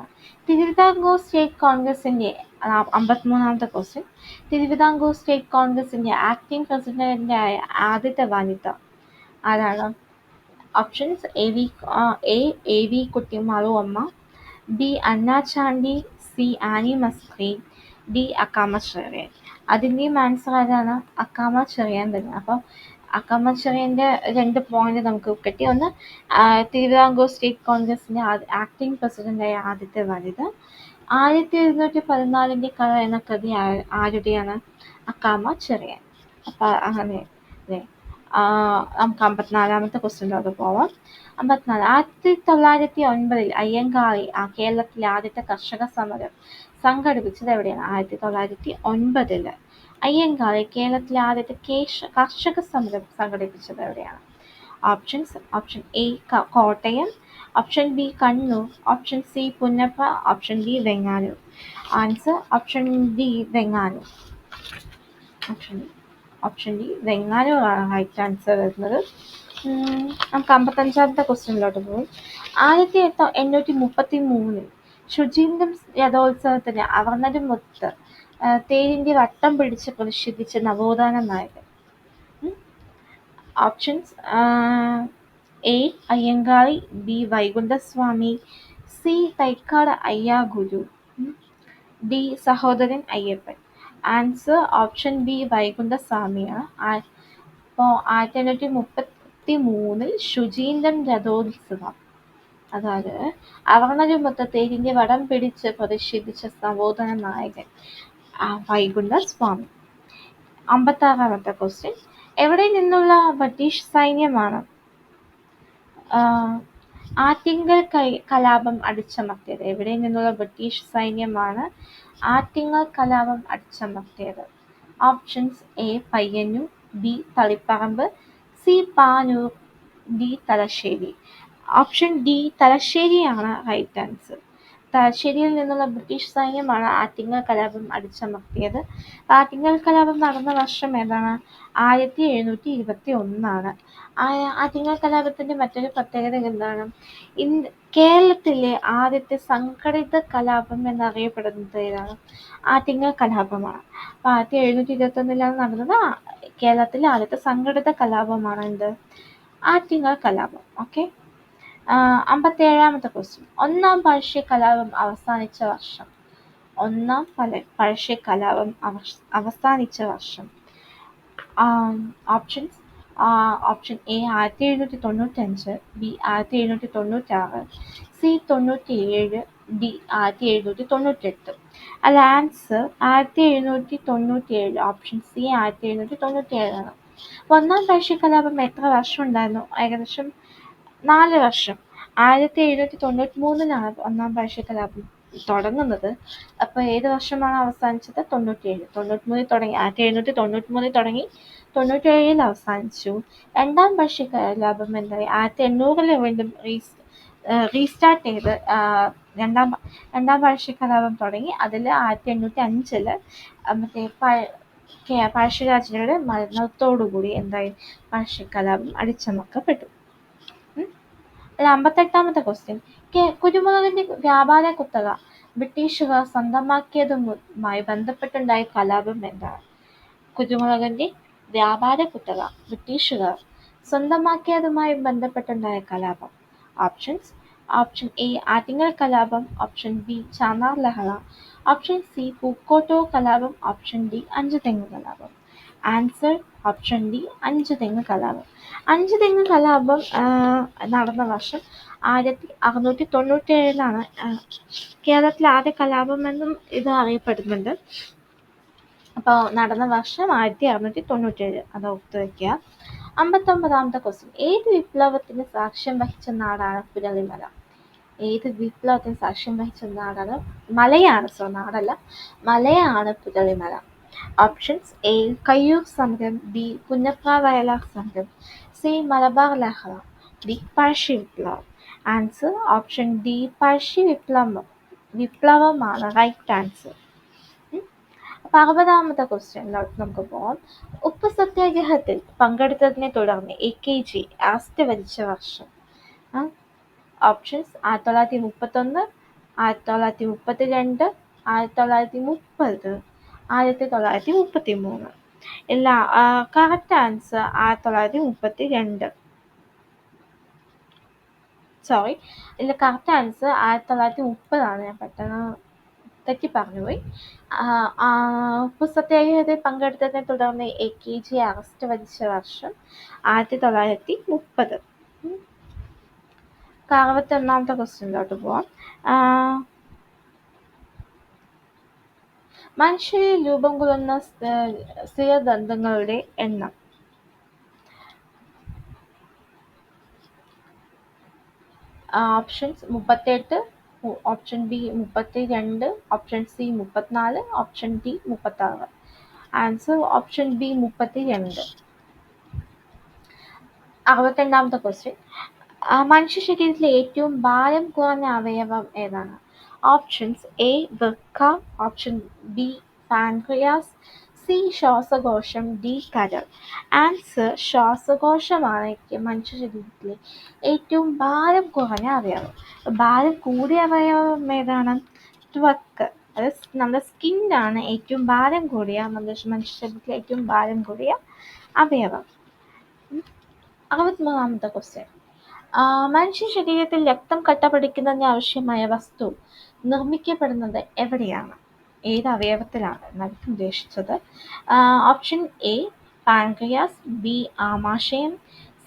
Thiruvithamkoor state കോൺഗ്രസിന്റെ 53ാമത്തെ ക്വസ്റ്റ്യൻ. തിരുവിതാംകൂർ സ്റ്റേറ്റ് കോൺഗ്രസിന്റെ ആക്ടിംഗ് പ്രസിഡന്റ് ആദ്യത്തെ വനിത ആരാണ്? Options A V Kuttimalu Amma, B Anna Chandy, C Annie Mascarene, D Akkamma Cherian. അതിൻ്റെയും ആൻസർ ആരാണ്? അക്കാമ ചെറിയാൻ തന്നെ. അപ്പം അക്കാമ ചെറിയൻ്റെ 2 പോയിന്റ് നമുക്ക് കിട്ടി. ഒന്ന്, തിരുവിതാംകൂർ സ്റ്റേറ്റ് കോൺഗ്രസിന്റെ ആക്ടിംഗ് പ്രസിഡന്റായ ആദ്യത്തെ വനിത. 1714 കഥ എന്ന കൃതി ആരുടെയാണ്? അക്കാമ ചെറിയാൻ. അപ്പം അങ്ങനെ അല്ലേ. നമുക്ക് 54ാമത്തെ ക്വസ്റ്റ്യനിലോട്ട് പോവാം. 54. 1909 അയ്യങ്കാളി കേരളത്തിലെ ആദ്യത്തെ കർഷക സമരം സംഘടിപ്പിച്ചത് എവിടെയാണ്? 1909 അയ്യങ്കാളി കേരളത്തിലെ ആദ്യത്തെ കർഷക സമരം സംഘടിപ്പിച്ചത് എവിടെയാണ്? Options: option A Kottayam, option B Kannur, option C Punnapra, option D Venganoor. Answer option D Venganoor. Option D വെങ്ങാനൂറാണ് റൈറ്റ് ആൻസർ വരുന്നത്. നമുക്ക് 55ാമത്തെ ക്വസ്റ്റ്യനിലോട്ട് പോകും. 1833 ശുചീന്ദ്രം രഥോത്സവത്തിന് അവർണ്ണരുമൊത്ത് തേരിന്റെ വട്ടം പിടിച്ച് പ്രതിഷേധിച്ച നവോത്ഥാന നായകൻ. Options: A Ayyankali, B Vaikunda Swami, C Thycaud Ayya Guru, D Sahodaran Ayyappan. Answer option B വൈകുണ്ഠസ്വാമിയാണ്. അപ്പോൾ 1833 ശുചീന്ദ്രം രഥോത്സവം, അതായത് അവർണ്ണരുമൊത്ത് തേരിന്റെ വടം പിടിച്ച് പ്രതിഷേധിച്ച നവോത്ഥാന നായകൻ വൈകുണ്ഠസ്വാമി. 56ാമത്തെ ക്വസ്റ്റ്യൻ. എവിടെ നിന്നുള്ള ബ്രിട്ടീഷ് സൈന്യമാണ് ആറ്റിങ്ങൽ കലാപം അടിച്ചമർത്തിയത്? എവിടെ നിന്നുള്ള ബ്രിട്ടീഷ് സൈന്യമാണ് ആറ്റിങ്ങൽ കലാപം അടിച്ചമർത്തിയത്? Options: A Payyanur, B Taliparamba, C Panoor, D Thalassery. Option D തലശ്ശേരിയാണ് റൈറ്റ് ആൻസർ. തലശ്ശേരിയിൽ നിന്നുള്ള ബ്രിട്ടീഷ് സൈന്യമാണ് ആറ്റിങ്ങൽ കലാപം അടിച്ചമർത്തിയത്. ആറ്റിങ്ങൽ കലാപം നടന്ന വർഷം ഏതാണ്? 1721. ആറ്റിങ്ങൽ കലാപത്തിന്റെ മറ്റൊരു പ്രത്യേകത എന്താണ്? കേരളത്തിലെ ആദ്യത്തെ സംഘടിത കലാപം എന്നറിയപ്പെടുന്നത് ഏതാണ്? ആറ്റിങ്ങൽ കലാപമാണ്. അപ്പോൾ 1721 നടന്നത് കേരളത്തിലെ ആദ്യത്തെ സംഘടിത കലാപമാണ് എന്ത്? ആറ്റിങ്ങൽ കലാപം. ഓക്കെ. 57ാമത്തെ ക്വസ്റ്റ്യൻ. ഒന്നാം പഴശ്ശി കലാപം അവസാനിച്ച വർഷം. ഒന്നാം പഴശ്ശി കലാപം അവസാനിച്ച വർഷം. Options: option A 1795, B 1796, C 97, D 1798. അല്ല, ആൻസർ 1797. ഓപ്ഷൻ സി 1797 ആണ്. ഒന്നാം പഴശ്ശി കലാപം എത്ര വർഷം ഉണ്ടായിരുന്നു? ഏകദേശം 4 വർഷം. 1793 ഒന്നാം പഴശ്ശി കലാപം തുടങ്ങുന്നത്. അപ്പോൾ ഏത് വർഷമാണ് അവസാനിച്ചത്? 97. 93 തുടങ്ങി, 1793 തുടങ്ങി 97 അവസാനിച്ചു. രണ്ടാം പഴശ്ശി കലാപം എന്തായി? 1800 വീണ്ടും റീസ്റ്റാർട്ട് ചെയ്ത് രണ്ടാം പഴശ്ശി കലാപം തുടങ്ങി. അതിൽ 1805 മറ്റേ പഴശ്ശിരാജയുടെ മരണത്തോടുകൂടി എന്തായി? പഴശ്ശി കലാപം അടിച്ചമർത്തപ്പെട്ടു. 58ാമത്തെ ക്വസ്റ്റ്യൻ. കുരുമുളകിന്റെ വ്യാപാര കുത്തക ബ്രിട്ടീഷുകാർ സ്വന്തമാക്കിയതുമായി ബന്ധപ്പെട്ടുണ്ടായ കലാപം എന്താണ്? കുരുമുളകിന്റെ വ്യാപാര കുത്തക ബ്രിട്ടീഷുകാർ സ്വന്തമാക്കിയതുമായി ബന്ധപ്പെട്ടുണ്ടായ കലാപം. ഓപ്ഷൻസ്: ഓപ്ഷൻ എ ആറ്റിങ്ങൽ കലാപം, ഓപ്ഷൻ ബി ചാന്നാർ ലഹള, ഓപ്ഷൻ സി പൂക്കോട്ടൂർ കലാപം, ഓപ്ഷൻ ഡി അഞ്ചുതെങ്ങ് കലാപം. ആൻസർ ഓപ്ഷൻ ഡി അഞ്ചുതെങ്ങ് കലാപം. അഞ്ചുതെങ്ങ് കലാപം നടന്ന വർഷം 1697. കേരളത്തിലെ ആദ്യ കലാപം എന്നും ഇത് അറിയപ്പെടുന്നുണ്ട്. അപ്പോൾ നടന്ന വർഷം 1697, അത് ഓർത്തു വയ്ക്കുക. 59ാമത്തെ ക്വസ്റ്റ്യൻ. ഏത് വിപ്ലവത്തിന് സാക്ഷ്യം വഹിച്ച നാടാണ് പുരളിമല? ഏത് വിപ്ലവത്തിന് സാക്ഷ്യം വഹിച്ച നാടാണ്? മലയാണ്, നാടല്ല, മലയാണ് പുരളിമല. ഓപ്ഷൻസ്: എ കയ്യൂർ സമരം, ബി പുന്നപ്ര വയലാർ സമരം, സി മലബാർ ലഹള, ഡി പഴശ്ശി വിപ്ലവം. ആൻസർ ഓപ്ഷൻ ഡി പഴശ്ശി വിപ്ലവമാണ് റൈറ്റ് ആൻസർ. അപ്പോൾ 60ാമത്തെ ക്വസ്റ്റ്യനിലോട്ട് നമുക്ക് പോകാം. ഉപ്പ് സത്യാഗ്രഹത്തിൽ പങ്കെടുത്തതിനെ തുടർന്ന് AKG അറസ്റ്റ് വരിച്ച വർഷം. ഓപ്ഷൻസ് 1931, 1932, 1930, 1933. ഇല്ല, കറക്റ്റ് ആൻസർ 1932. സോറി, ഇല്ല, കറക്റ്റ് ആൻസർ 1930 ഞാൻ പെട്ടെന്ന് തെറ്റി പറഞ്ഞുപോയി. ഉപ്പു സത്യാഗ്രഹത്തിൽ പങ്കെടുത്തതിനെ തുടർന്ന് AKG അറസ്റ്റ് വരിച്ച വർഷം 1930. 61ാമത്തെ ക്വസ്റ്റ്യനിലോട്ട് പോവാം. മനുഷ്യരിൽ രൂപം കൊള്ളുന്ന സ്ഥിരദന്തങ്ങളുടെ എണ്ണം. Options 38, option B 32, option C 34, option D 36. Answer option B 32. 62ാമത്തെ ക്വസ്റ്റ്യൻ. മനുഷ്യ ശരീരത്തിലെ ഏറ്റവും ഭാരം കുറഞ്ഞ അവയവം ഏതാണ്? ഓപ്ഷൻസ് എ വൃക്ക, ഓപ്ഷൻ ബി പാൻക്രിയാസ്, സി ശ്വാസകോശം, ഡി കരൾ. ആൻസർ ശ്വാസകോശമാണ് മനുഷ്യ ശരീരത്തിലെ ഏറ്റവും ഭാരം കുറഞ്ഞ അവയവം. ഭാരം കൂടിയ അവയവം ഏതാണ്? ത്വക്ക്. അത് നമ്മുടെ സ്കിന്നാണ് ഏറ്റവും ഭാരം കൂടിയ, മനുഷ്യ ശരീരത്തിലെ ഏറ്റവും ഭാരം കൂടിയ അവയവം. 63ാമത്തെ ക്വസ്റ്റ്യൻ. മനുഷ്യ ശരീരത്തിൽ രക്തം കട്ടപിടിക്കുന്നതിന് ആവശ്യമായ വസ്തു നിർമ്മിക്കപ്പെടുന്നത് എവിടെയാണ്? ഏത് അവയവത്തിലാണ് എന്നാണ് ഉദ്ദേശിച്ചത്. ഓപ്ഷൻ എ പാൻക്രിയാസ്, ബി ആമാശയം,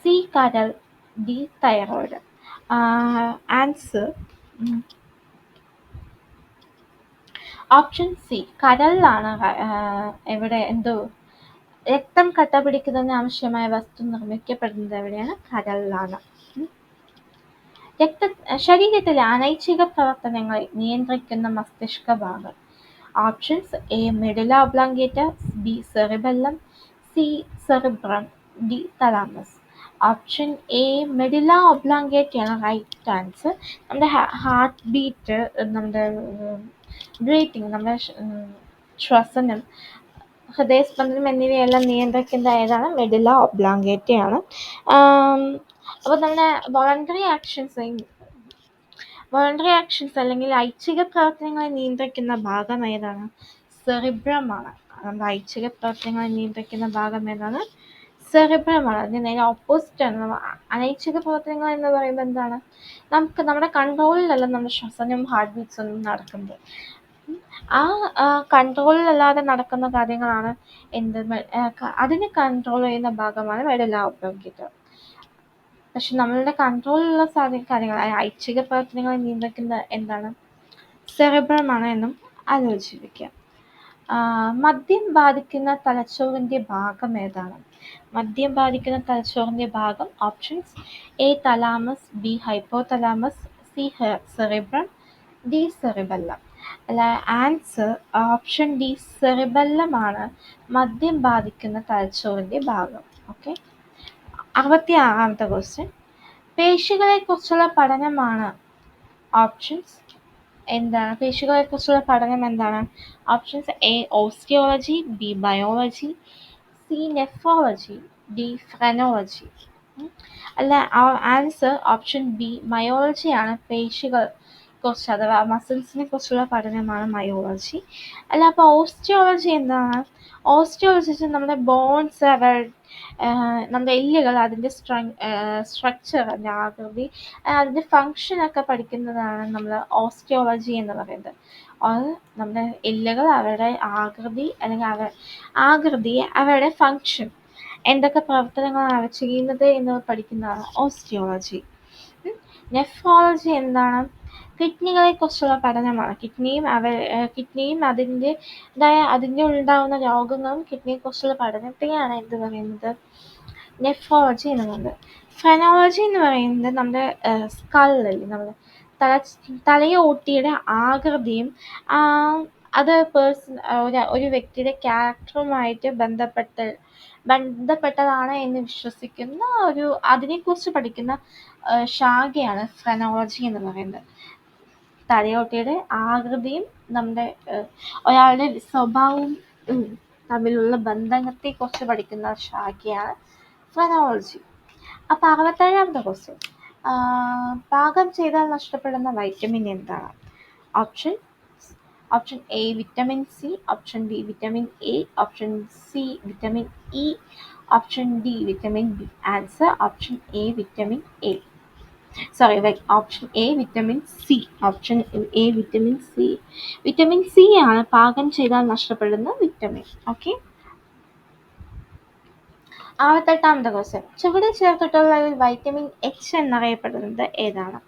സി കരൾ, D thyroid. Answer option C കരളിലാണ്. രക്തം കട്ടപിടിക്കുന്നതിന് ആവശ്യമായ വസ്തു നിർമ്മിക്കപ്പെടുന്നത് എവിടെയാണ്? കരളിലാണ്. ശരീരത്തിലെ അനൈച്ഛിക പ്രവർത്തനങ്ങളെ നിയന്ത്രിക്കുന്ന മസ്തിഷ്ക ഭാഗം. Options A medulla oblongata, B cerebellum, C cerebrum, D thalamus. Option A medulla ഒബ്ലോങ്കേറ്റയാണ് റൈറ്റ് ആൻസർ. നമ്മുടെ ഹാർട്ട് ബീറ്റ്, നമ്മുടെ ബ്രീത്തിങ്, നമ്മുടെ ശ്വസനം, ഹൃദയസ്പന്ദനം എന്നിവയെല്ലാം നിയന്ത്രിക്കുന്ന ഏതാണ്? മെഡുല ഒബ്ലോങ്കേറ്റയാണ്. അപ്പോൾ നമ്മുടെ വോളണ്ടറി ആക്ഷൻസ് അല്ലെങ്കിൽ ഐച്ഛിക പ്രവർത്തനങ്ങളെ നിയന്ത്രിക്കുന്ന ഭാഗം ഏതാണ്? സെറിബ്രമാണ്. നമ്മുടെ ഐച്ഛിക പ്രവർത്തനങ്ങളെ നിയന്ത്രിക്കുന്ന ഭാഗം ഏതാണ്? സെറിബ്രമാണ്. അതിന് നേരെ ഓപ്പോസിറ്റ് ആണ്. അനൈച്ഛിക പ്രവർത്തനങ്ങൾ എന്ന് പറയുമ്പോൾ എന്താണ്? നമ്മുടെ കൺട്രോളിലല്ല നമ്മുടെ ശ്വസനവും ഹാർട്ട് ബീറ്റ്സ് ഒന്നും നടക്കുന്നത്. ആ കൺട്രോളിലല്ലാതെ നടക്കുന്ന കാര്യങ്ങളാണ് അതിനെ കൺട്രോൾ ചെയ്യുന്ന ഭാഗമാണ് മെഡുല ഒബ്ലോങ്കേറ്റ. പക്ഷെ നമ്മളുടെ കൺട്രോളിലുള്ള കാര്യങ്ങൾ, ഐച്ഛിക പ്രവർത്തനങ്ങളെ നിയന്ത്രിക്കുന്ന എന്താണ്? സെറിബ്രമാണ് എന്നും ആലോചിച്ചിരിക്കുക. മദ്യം ബാധിക്കുന്ന തലച്ചോറിന്റെ ഭാഗം ഏതാണ്? മദ്യം ബാധിക്കുന്ന തലച്ചോറിന്റെ ഭാഗം. Options A thalamus, B hypothalamus, C cerebrum, D cerebellum. അല്ല, ആൻസർ ഓപ്ഷൻ ഡി സെറിബെല്ലമാണ് മദ്യം ബാധിക്കുന്ന തലച്ചോറിന്റെ ഭാഗം. ഓക്കെ. 66ാമത്തെ ക്വസ്റ്റ്യൻ. പേശികളെ കുറിച്ചുള്ള പഠനമാണ്. ഓപ്ഷൻസ് എന്താണ്? പേശികളെ കുറിച്ചുള്ള പഠനം എന്താണ്? Options A osteology, B biology, C nephrology, D phrenology. അല്ല, ആൻസർ ഓപ്ഷൻ ബി മയോളജിയാണ്. പേശികൾ കുറിച്ച് അഥവാ മസിൽസിനെ കുറിച്ചുള്ള പഠനമാണ് മയോളജി. അല്ല, അപ്പോൾ ഓസ്റ്റിയോളജി എന്താണ്? ഓസ്റ്റിയോളജി നമ്മുടെ ബോൺസ്, നമ്മുടെ എല്ലുകൾ, അതിൻ്റെ സ്ട്രക്ചർ, അതിൻ്റെ ആകൃതി, അതിൻ്റെ ഫങ്ഷനൊക്കെ പഠിക്കുന്നതാണ് നമ്മൾ ഓസ്റ്റിയോളജി എന്ന് പറയുന്നത്. അത് നമ്മുടെ എല്ലുകൾ, അവരുടെ ആകൃതി അല്ലെങ്കിൽ അവരുടെ ഫങ്ഷൻ, എന്തൊക്കെ പ്രവർത്തനങ്ങളാണ് അവർ ചെയ്യുന്നത് എന്ന് പഠിക്കുന്നതാണ് ഓസ്റ്റിയോളജി. നെഫ്രോളജി എന്താണ്? കിഡ്നികളെ കുറിച്ചുള്ള പഠനമാണ്. കിഡ്നിയും അതിൻ്റെ ഉണ്ടാകുന്ന രോഗങ്ങളും കിഡ്നിയെ കുറിച്ചുള്ള പഠനത്തെയാണ് എന്ത് പറയുന്നത്? നെഫ്രോളജി എന്ന് പറയുന്നത്. ഫ്രെനോളജി എന്ന് പറയുന്നത് നമ്മുടെ സ്കള്ളിൽ, നമ്മുടെ തലയോട്ടിയുടെ ആകൃതിയും അത് ഒരു വ്യക്തിയുടെ ക്യാരക്ടറുമായിട്ട് ബന്ധപ്പെട്ടതാണ് എന്ന് വിശ്വസിക്കുന്ന അതിനെക്കുറിച്ച് പഠിക്കുന്ന ശാഖയാണ് ഫ്രെനോളജി എന്ന് പറയുന്നത്. തലയോട്ടിയുടെ ആകൃതിയും നമ്മുടെ ഒരാളുടെ സ്വഭാവവും തമ്മിലുള്ള ബന്ധത്തെക്കുറിച്ച് പഠിക്കുന്ന ശാഖയാണ് ഫ്രെനോളജി. അപ്പോൾ 67ാമത്തെ ക്വസ്റ്റ്യൻ. പാകം ചെയ്താൽ നഷ്ടപ്പെടുന്ന വൈറ്റമിൻ എന്താണ്? Option option A vitamin C, option B vitamin A, option C vitamin E, option D vitamin B. Answer option A vitamin A. Sorry, option A vitamin C. Option A vitamin C. Vitamin C ആണ് പാകം ചെയ്താൽ നഷ്ടപ്പെടുന്ന വിറ്റമിൻ. ഓക്കെ. 68ാമത്തെ ക്വസ്റ്റ്യൻ. ചുവടെ ചേർത്തിട്ടുള്ളതിൽ വൈറ്റമിൻ എച്ച് എന്നറിയപ്പെടുന്നത് ഏതാണ്?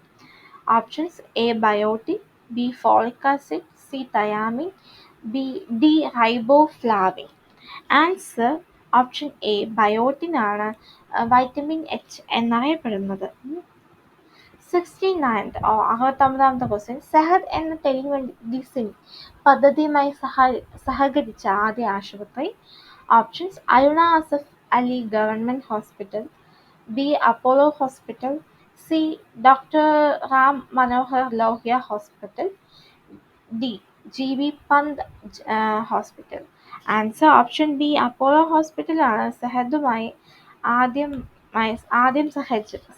Options A biotin, B folic acid, C thiamine, D riboflavin. Answer option A biotin ആണ് വൈറ്റമിൻ എച്ച് എന്നറിയപ്പെടുന്നത്. 69ാമത്തെ ക്വസ്റ്റ്യൻ. സെഹത് എന്ന ടെലിമെഡിസിൻ പദ്ധതിയുമായി സഹകരിച്ച ആദ്യ ആശുപത്രി? Options Aruna Asaf Ali government hospital, B Apollo hospital, C doctor Ram Manohar Lohia hospital, D G B Pant hospital. Answer option B Apollo hospital ആണ് സെഹദുമായി ആദ്യം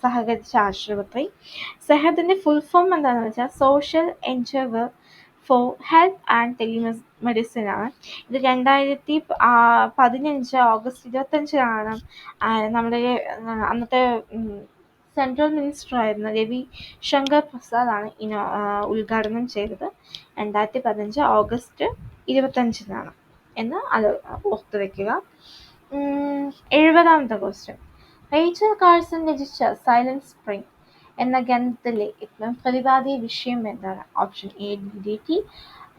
സഹകരിച്ച ആശുപത്രി. സെഹദിന്റെ ഫുൾ ഫോം എന്താണെന്ന് വെച്ചാൽ social Endeavour for health and telemedicine ആണ്. ഇത് 2015 ഓഗസ്റ്റ് 25 നമ്മുടെ അന്നത്തെ സെൻട്രൽ മിനിസ്റ്റർ ആയിരുന്ന രവി ശങ്കർ പ്രസാദ് ആണ് ഉദ്ഘാടനം ചെയ്തത്. 2015 ഓഗസ്റ്റ് 25 എന്ന് അത് ഓർത്തു വെക്കുക. 70ാമത്തെ ക്വസ്റ്റ്യൻ. റേച്ചൽ കാഴ്സൺ രചിച്ച സൈലന്റ് സ്പ്രിംഗ് എന്ന ഗ്രന്ഥത്തിലെ ഏറ്റവും പ്രതിപാദ്യ വിഷയം എന്താണ്? Option A DDT,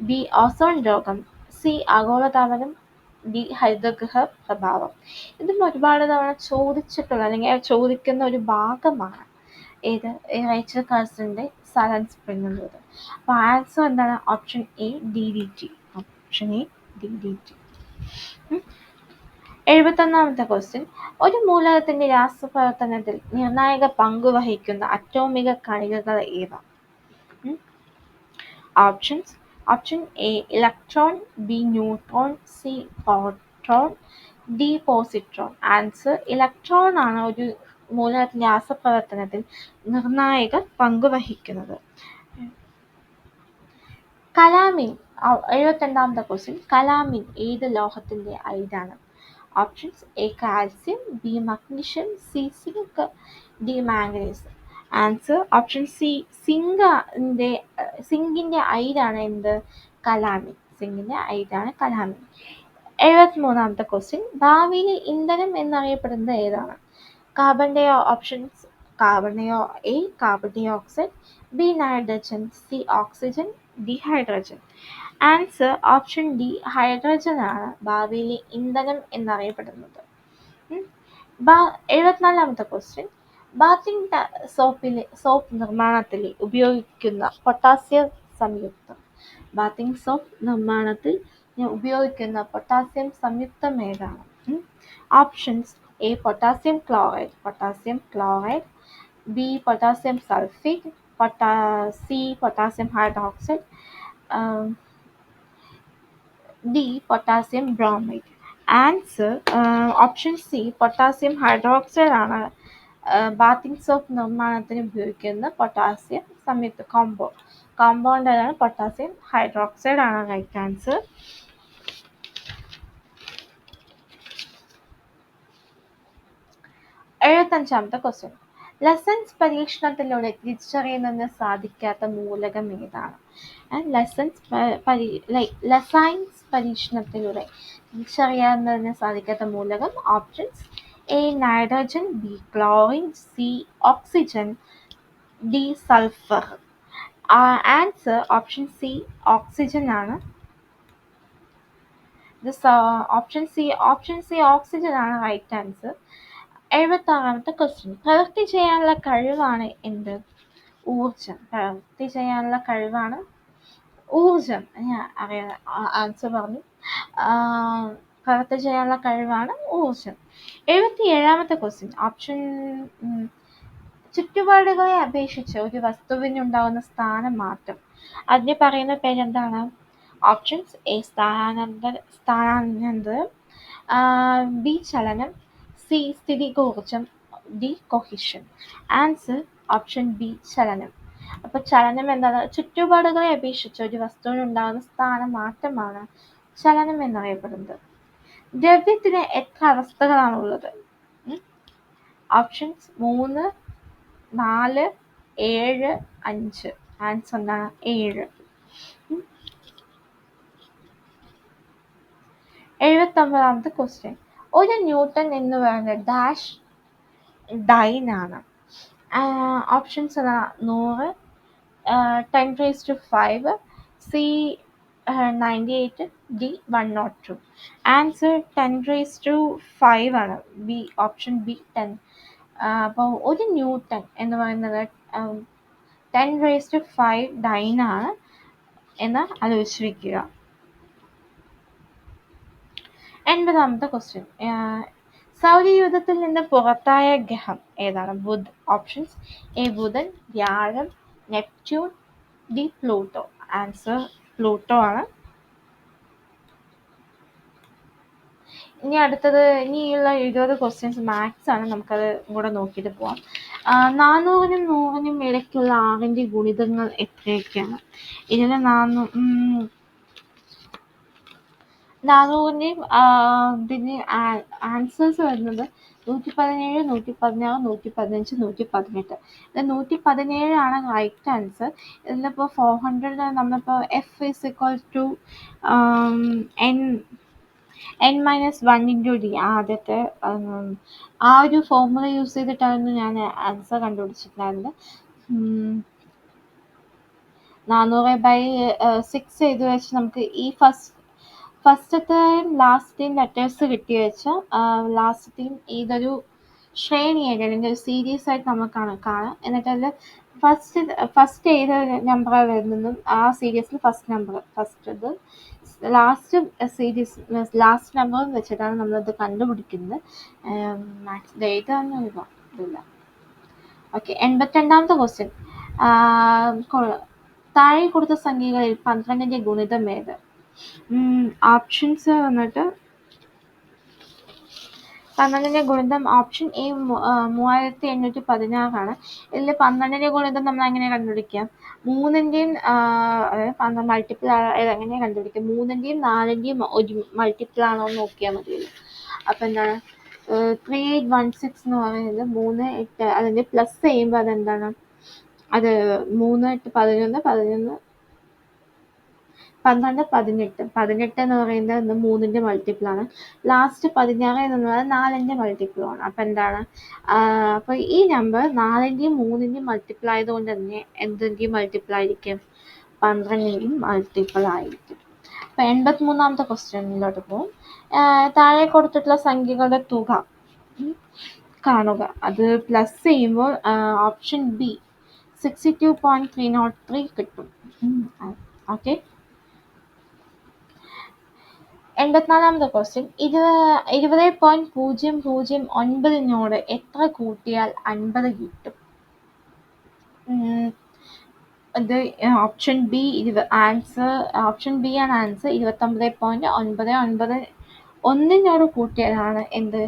B ozone രോഗം, സി ആഗോളതാപനം, ഡി ഹരിതഗൃഹ പ്രഭാവം. ഇതും ഒരുപാട് തവണ ചോദിച്ചിട്ടുള്ള അല്ലെങ്കിൽ ചോദിക്കുന്ന ഒരു ഭാഗമാണ് ഏത് റേച്ചൽ കാഴ്സന്റെ സൈലന്റ് സ്പ്രിംഗ് എന്നുള്ളത്. അപ്പോൾ ആൻസർ എന്താണ്? Option A DDT. Option A DDT. 71ാമത്തെ ക്വസ്റ്റ്യൻ. ഒരു മൂലകത്തിന്റെ രാസപ്രവർത്തനത്തിൽ നിർണായക പങ്ക് വഹിക്കുന്ന അറ്റോമിക കണികകൾ ഏവ? Options option A electron, B neutron, C proton, D positron. Answer electron ആണ് ഒരു മൂലകത്തിന്റെ രാസപ്രവർത്തനത്തിൽ നിർണായക പങ്ക് വഹിക്കുന്നത്. കലാമിൻ. 72ാമത്തെ ക്വസ്റ്റ്യൻ. കലാമിൻ ഏത് ലോഹത്തിന്റെ അയിരാണ്? Options A calcium, B magnesium, C zinc, D manganese. Answer option C സിങ്കിന്റെ അയിരാണ് എന്ത്? കലാമിൻ. സിങ്കിന്റെ അയിരാണ് കലാമിൻ. 73ാമത്തെ ക്വസ്റ്റ്യൻ. ഭാവിയിലെ ഇന്ധനം എന്നറിയപ്പെടുന്നത് ഏതാണ്? Options carbon di carbon dioxide, B nitrogen, C oxygen, D hydrogen. Answer option D hydrogen ആണ് ഭാവിയിലെ ഇന്ധനം എന്നറിയപ്പെടുന്നത്. 74ാമത്തെ ക്വസ്റ്റ്യൻ. ബാത്തിങ് സോപ്പ് നിർമ്മാണത്തിൽ ഉപയോഗിക്കുന്ന പൊട്ടാസ്യം സംയുക്തം? ബാത്തിങ് സോപ്പ് നിർമ്മാണത്തിൽ ഉപയോഗിക്കുന്ന പൊട്ടാസ്യം സംയുക്തം ഏതാണ്? Options A potassium chloride, B potassium sulphate, C potassium hydroxide, D potassium bromide. Answer option C potassium hydroxide ആണ് ബാത്തിങ് സോപ്പ് നിർമ്മാണത്തിന് ഉപയോഗിക്കുന്ന പൊട്ടാസ്യം സംയുക്ത കോമ്പൗണ്ട് ആണ് പൊട്ടാസ്യം ഹൈഡ്രോക്സൈഡ് ആണ് റൈറ്റ് ആൻസർ. 75ാമത്തെ ക്വസ്റ്റ്യൻ. ലെസൻസ് പരീക്ഷണത്തിലൂടെ തിരിച്ചറിയുന്നതിന് സാധിക്കാത്ത മൂലകം ഏതാണ്? ലെസൻസ് പരീക്ഷണത്തിലൂടെ തിരിച്ചറിയാവുന്നതിന് സാധിക്കാത്ത മൂലകം? Options A nitrogen, B chlorine, C oxygen, D sulphur. Answer option C oxygen ആണ്. ഓപ്ഷൻ സി ഓക്സിജൻ ആണ് റൈറ്റ് ആൻസർ. 76ാമത്തെ ക്വസ്റ്റ്യൻ. പ്രവൃത്തി ചെയ്യാനുള്ള കഴിവാണ് എന്ത്? ഊർജം. പ്രവൃത്തി ചെയ്യാനുള്ള കഴിവാണ് ഊർജം. ഞാൻ ആൻസർ പറഞ്ഞു. പ്രവൃത്തി ചെയ്യാനുള്ള കഴിവാണ് ഊർജം. 77ാമത്തെ ക്വസ്റ്റ്യൻ. ഓപ്ഷൻ ചുറ്റുപാടുകളെ അപേക്ഷിച്ച് ഒരു വസ്തുവിനുണ്ടാകുന്ന സ്ഥാനമാറ്റം അതിനെ പറയുന്ന പേരെന്താണ്? ഓപ്ഷൻസ് എ സ്ഥാനാന്തരം, ബി ചലനം, സി സ്ഥിതികോർജം, D cohesion. Answer option B ചലനം. അപ്പോൾ ചലനം എന്താണ്? ചുറ്റുപാടുകളെ അപേക്ഷിച്ച് ഒരു വസ്തുവിനുണ്ടാകുന്ന സ്ഥാനമാറ്റമാണ് ചലനം എന്നറിയപ്പെടുന്നത്. ദ്രവ്യത്തിന് എത്ര അവസ്ഥകളാണുള്ളത്? ഓപ്ഷൻസ് 3, 4, 7, 5. ആൻസർ എന്താണ്? 7. 79ാമത്തെ ക്വസ്റ്റ്യൻ. ഒരു ന്യൂട്ടൺ എന്ന് പറയുന്നത് ഡാഷ് ഡൈൻ ആണ്. Options 100, 10⁵, C 98, D 102. ആൻസർ 10⁵ ആണ്. B, option B 10. അപ്പോൾ ഒരു ന്യൂട്ടൺ എന്ന് പറയുന്നത് 10⁵ ഡൈൻ ആണ് എന്ന് ആലോചിച്ച് വയ്ക്കുക. 80ാമത്തെ ക്വസ്റ്റ്യൻ. സൗരയൂഥത്തിൽ നിന്ന് പുറത്തായ ഗ്രഹം ഏതാണ്? ബുധൻ. ഓപ്ഷൻസ് എ ബുധൻ, വ്യാഴം, Neptune, D Pluto. Answer Pluto ആണ്. ഇനിയുള്ള 20 ക്വസ്റ്റ്യൻസ് മാത്സ് ആണ്. നമുക്കത് കൂടെ നോക്കിയിട്ട് പോവാം. 400നും 100നും ഇടയ്ക്കുള്ള ആറിൻ്റെ ഗുണിതങ്ങൾ എത്രയൊക്കെയാണ്? ഇതിൽ 400ൻ്റെയും ഇതിന് ആൻസേഴ്സ് വരുന്നത് 117, 116, 115, 118. ഇത് 117 ആണ് റൈറ്റ് ആൻസർ. ഇതിലിപ്പോൾ 400 നമ്മളിപ്പോൾ F is equal to n-1 × d ആദ്യത്തെ ആ ഒരു ഫോർമുല യൂസ് ചെയ്തിട്ടായിരുന്നു ഞാൻ ആൻസർ കണ്ടുപിടിച്ചിട്ടുണ്ടായിരുന്നത്. 400/6 ചെയ്ത് വെച്ച് നമുക്ക് ഈ ഫസ്റ്റത്തെയും ലാസ്റ്റത്തെയും ലെറ്റേഴ്സ് കിട്ടി വെച്ചാൽ ലാസ്റ്റത്തെയും ഇതൊരു ശ്രേണിയായിട്ട് അല്ലെങ്കിൽ ഒരു സീരീസ് ആയിട്ട് നമുക്ക് കാണാം. എന്നിട്ട് അതിൽ ഫസ്റ്റ് ഏത് നമ്പറാണ് വരുന്നതും ആ സീരീസിൽ ഫസ്റ്റ് ലാസ്റ്റ് നമ്പർ വെച്ചിട്ടാണ് നമ്മളത് കണ്ടുപിടിക്കുന്നത്. മാത്സിൽ എഴുതാനൊന്നും ഇതില്ല. ഓക്കെ. 82ാമത്തെ ക്വസ്റ്റ്യൻ. താഴെ കൊടുത്ത സംഖ്യകളിൽ 12ൻ്റെ ഗുണിതം ഏത്? ഓപ്ഷൻസ് വന്നിട്ട് 12ൻ്റെ ഗുണിതം ഓപ്ഷൻ എ 3816 ആണ്. ഇതിൽ 12ൻ്റെ ഗുണിതം നമ്മൾ എങ്ങനെ കണ്ടുപിടിക്കാം? 3ൻ്റെയും അതായത് മൾട്ടിപ്പിൾ എങ്ങനെ കണ്ടുപിടിക്കാം? 3ൻ്റെയും 4ൻ്റെയും ഒരു മൾട്ടിപ്പിൾ ആണോ എന്ന് നോക്കിയാൽ മതിയല്ലോ. അപ്പം എന്താണ് 3816 എന്ന് പറയുന്നത് 3, 8 അതിൻ്റെ പ്ലസ് ചെയ്യുമ്പോൾ അതെന്താണ്? അത് 3, 8, 11, 11, 12, 18. 18 എന്ന് പറയുന്നത് 3ൻ്റെ മൾട്ടിപ്പിൾ ആണ്. ലാസ്റ്റ് 16 എന്ന് പറയുന്നത് 4ൻ്റെ മൾട്ടിപ്പിൾ ആണ്. അപ്പം എന്താണ്? അപ്പോൾ ഈ നമ്പർ 4ൻ്റെയും 3ൻ്റെയും മൾട്ടിപ്പിൾ ആയതുകൊണ്ട് തന്നെ എന്തിൻ്റെയും മൾട്ടിപ്പിൾ ആയിരിക്കും? 12ൻ്റെയും മൾട്ടിപ്പിൾ ആയിരിക്കും. അപ്പോൾ 83ാമത്തെ ക്വസ്റ്റ്യനിലോട്ട് പോകും. താഴെ കൊടുത്തിട്ടുള്ള സംഖ്യകളുടെ തുക കാണുക. അത് പ്ലസ് ചെയ്യുമ്പോൾ ഓപ്ഷൻ ബി 62.303 കിട്ടും. ഓക്കെ. 84ാമത്തെ ക്വസ്റ്റ്യൻ. 20.009 എത്ര കൂട്ടിയാൽ 50 കിട്ടും? ഇത് ഓപ്ഷൻ ബി ഓപ്ഷൻ ബി ആണ് ആൻസർ. 29.991 കൂട്ടിയാലാണ് എന്ത്?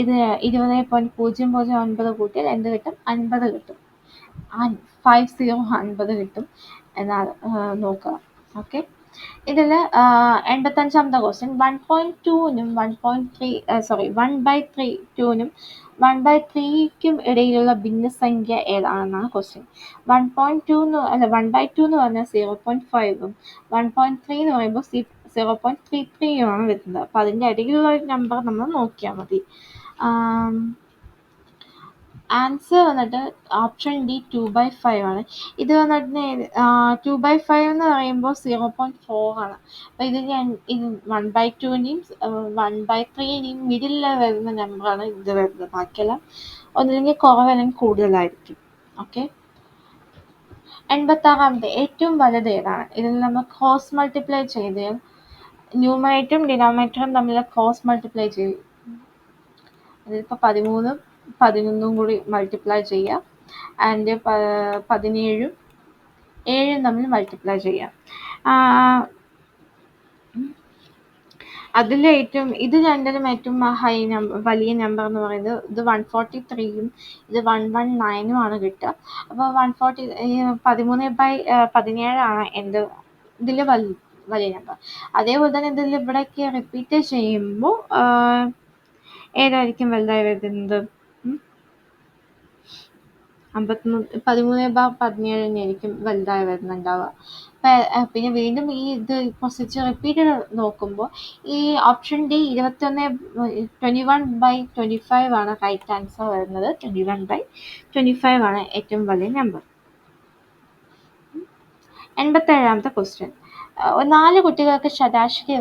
ഇത് 20.009 കൂട്ടിയാൽ എന്ത് കിട്ടും? 50 കിട്ടും. 50 കിട്ടും എന്നാണ് നോക്കുക. ഓക്കെ. ഇതിൽ 85ാമത്തെ ക്വസ്റ്റ്യൻ. 1.2നും 1/3നും 1/3ക്കും ഇടയിലുള്ള ഭിന്നസംഖ്യ ഏതാണെന്നാണ് ക്വസ്റ്റ്യൻ. 1/2 എന്ന് പറഞ്ഞാൽ 0.5ഉം 1.3 എന്ന് പറയുമ്പോൾ 0.33യുമാണ് വരുന്നത്. അപ്പോൾ അതിൻ്റെ ഇടയിലുള്ള ഒരു നമ്പർ നമ്മൾ നോക്കിയാൽ മതി. ആൻസർ വന്നിട്ട് ഓപ്ഷൻ ഡി 2/5 ആണ്. ഇത് വന്നിട്ട് 2/5 എന്ന് പറയുമ്പോൾ 0.4 ആണ്. അപ്പോൾ ഇത് 1/2ൻ്റെയും 1/3ൻ്റെയും മിഡിലിൽ വരുന്ന നമ്പറാണ് ഇത് വരുന്നത്. ബാക്കിയെല്ലാം ഒന്നില്ലെങ്കിൽ കുറവ് അല്ലെങ്കിൽ കൂടുതലായിരിക്കും. ഓക്കെ. 86ാമത്തെ. ഏറ്റവും വലുത് ഏതാണ്? ഇതിൽ നമ്മൾ ക്രോസ് മൾട്ടിപ്ലൈ ചെയ്താൽ ന്യൂമറേറ്ററും ഡിനോമിനേറ്ററും തമ്മിൽ ക്രോസ് മൾട്ടിപ്ലൈ ചെയ്യും. അതിലിപ്പോൾ 13ഉം 11ഉം കൂടി മൾട്ടിപ്ലൈ ചെയ്യുക. ആൻഡ് 17ഉം 7ഉം തമ്മിൽ മൾട്ടിപ്ലൈ ചെയ്യാം. അതിൽ ഏറ്റവും ഇത് രണ്ടിലും ഏറ്റവും വലിയ നമ്പർ എന്ന് പറയുന്നത് ഇത് 143യും ഇത് 119ഉം ആണ് കിട്ടുക. അപ്പോൾ 13/17 എന്ത് ഇതിൽ വലിയ നമ്പർ. അതേപോലെ തന്നെ ഇതിൽ ഇവിടേക്ക് റിപ്പീറ്റ് ചെയ്യുമ്പോൾ ഏതായിരിക്കും വലുതായി വരുന്നത്? 13/17 തന്നെയായിരിക്കും വലുതായി വരുന്നുണ്ടാവുക. പിന്നെ വീണ്ടും ഈ ഇത് പ്രൊസീജിയർ റിപ്പീറ്റ് നോക്കുമ്പോൾ ഈ ഓപ്ഷൻ ഡി 21/25 ആണ് റൈറ്റ് ആൻസർ വരുന്നത്. 21/25 ആണ് ഏറ്റവും വലിയ നമ്പർ. 87ാമത്തെ ക്വസ്റ്റ്യൻ. 4 കുട്ടികൾക്ക് ശരാശരി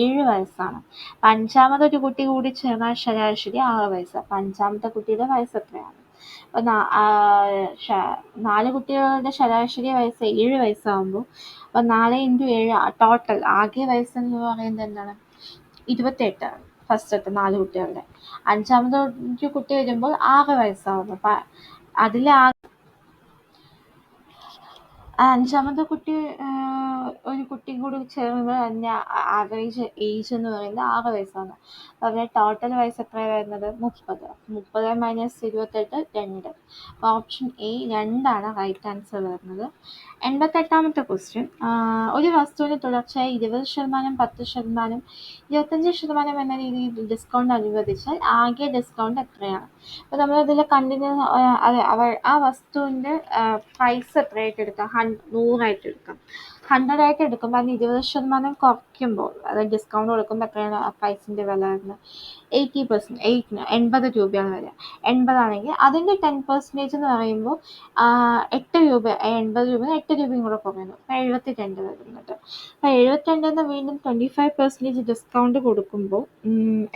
7 വയസ്സാണ്. അപ്പം 5ാമതൊരു കുട്ടി കൂടി ചേർന്നാൽ ശരാശരി 6 വയസ്സ്. അപ്പം 5ാമത്തെ കുട്ടിയുടെ വയസ്സ് എത്രയാണ്? അപ്പം 4 കുട്ടികളുടെ ശരാശരി വയസ്സ് 7 വയസ്സാകുമ്പോൾ അപ്പം 4 × 7 ടോട്ടൽ ആകെ വയസ്സെന്ന് പറയുന്നത് എന്താണ്? 28 ഫസ്റ്റത്തെ 4 കുട്ടികളുടെ. 5ാമതൊരു കുട്ടി വരുമ്പോൾ 6 വയസ്സാകുന്നു. അപ്പം അതിൽ 5ാമത്തെ കുട്ടി ഒരു കുട്ടിയും കൂടി ചേരുമ്പോൾ അതിൻ്റെ ആവറേജ് ഏജ് എന്ന് പറയുന്നത് 6 വയസ്സാണ്. അപ്പോൾ അവരുടെ ടോട്ടൽ വയസ്സ് എത്രയാണ് വരുന്നത്? 30. 30 - 28 2. അപ്പോൾ ഓപ്ഷൻ എ 2 റൈറ്റ് ആൻസർ വരുന്നത്. 88ാമത്തെ ക്വസ്റ്റ്യൻ. ഒരു വസ്തുവിന് തുടർച്ചയായി 20%, 10%, 25% എന്ന രീതിയിൽ ഡിസ്കൗണ്ട് അനുവദിച്ചാൽ ആകെ ഡിസ്കൗണ്ട് എത്രയാണ്? അപ്പോൾ നമ്മളിതിൽ ആ വസ്തുവിൻ്റെ പ്രൈസ് എത്രയായിട്ട് എടുക്കാം? 100 എടുക്കാം. 100 എടുക്കുമ്പോൾ അതിന് 20% കുറയ്ക്കുമ്പോൾ അതായത് ഡിസ്കൗണ്ട് കൊടുക്കുമ്പോൾ എത്രയാണ് ആ പ്രൈസിൻ്റെ വില വരുന്നത്? 80 രൂപയാണ് വരിക. 80 ആണെങ്കിൽ അതിൻ്റെ 10% എന്ന് പറയുമ്പോൾ 8 രൂപ. 80 രൂപ 8 രൂപയും കൂടെ കുറയുന്നു. അപ്പോൾ 72 വരുന്നുണ്ട്. അപ്പോൾ 72 വീണ്ടും 25% ഡിസ്കൗണ്ട് കൊടുക്കുമ്പോൾ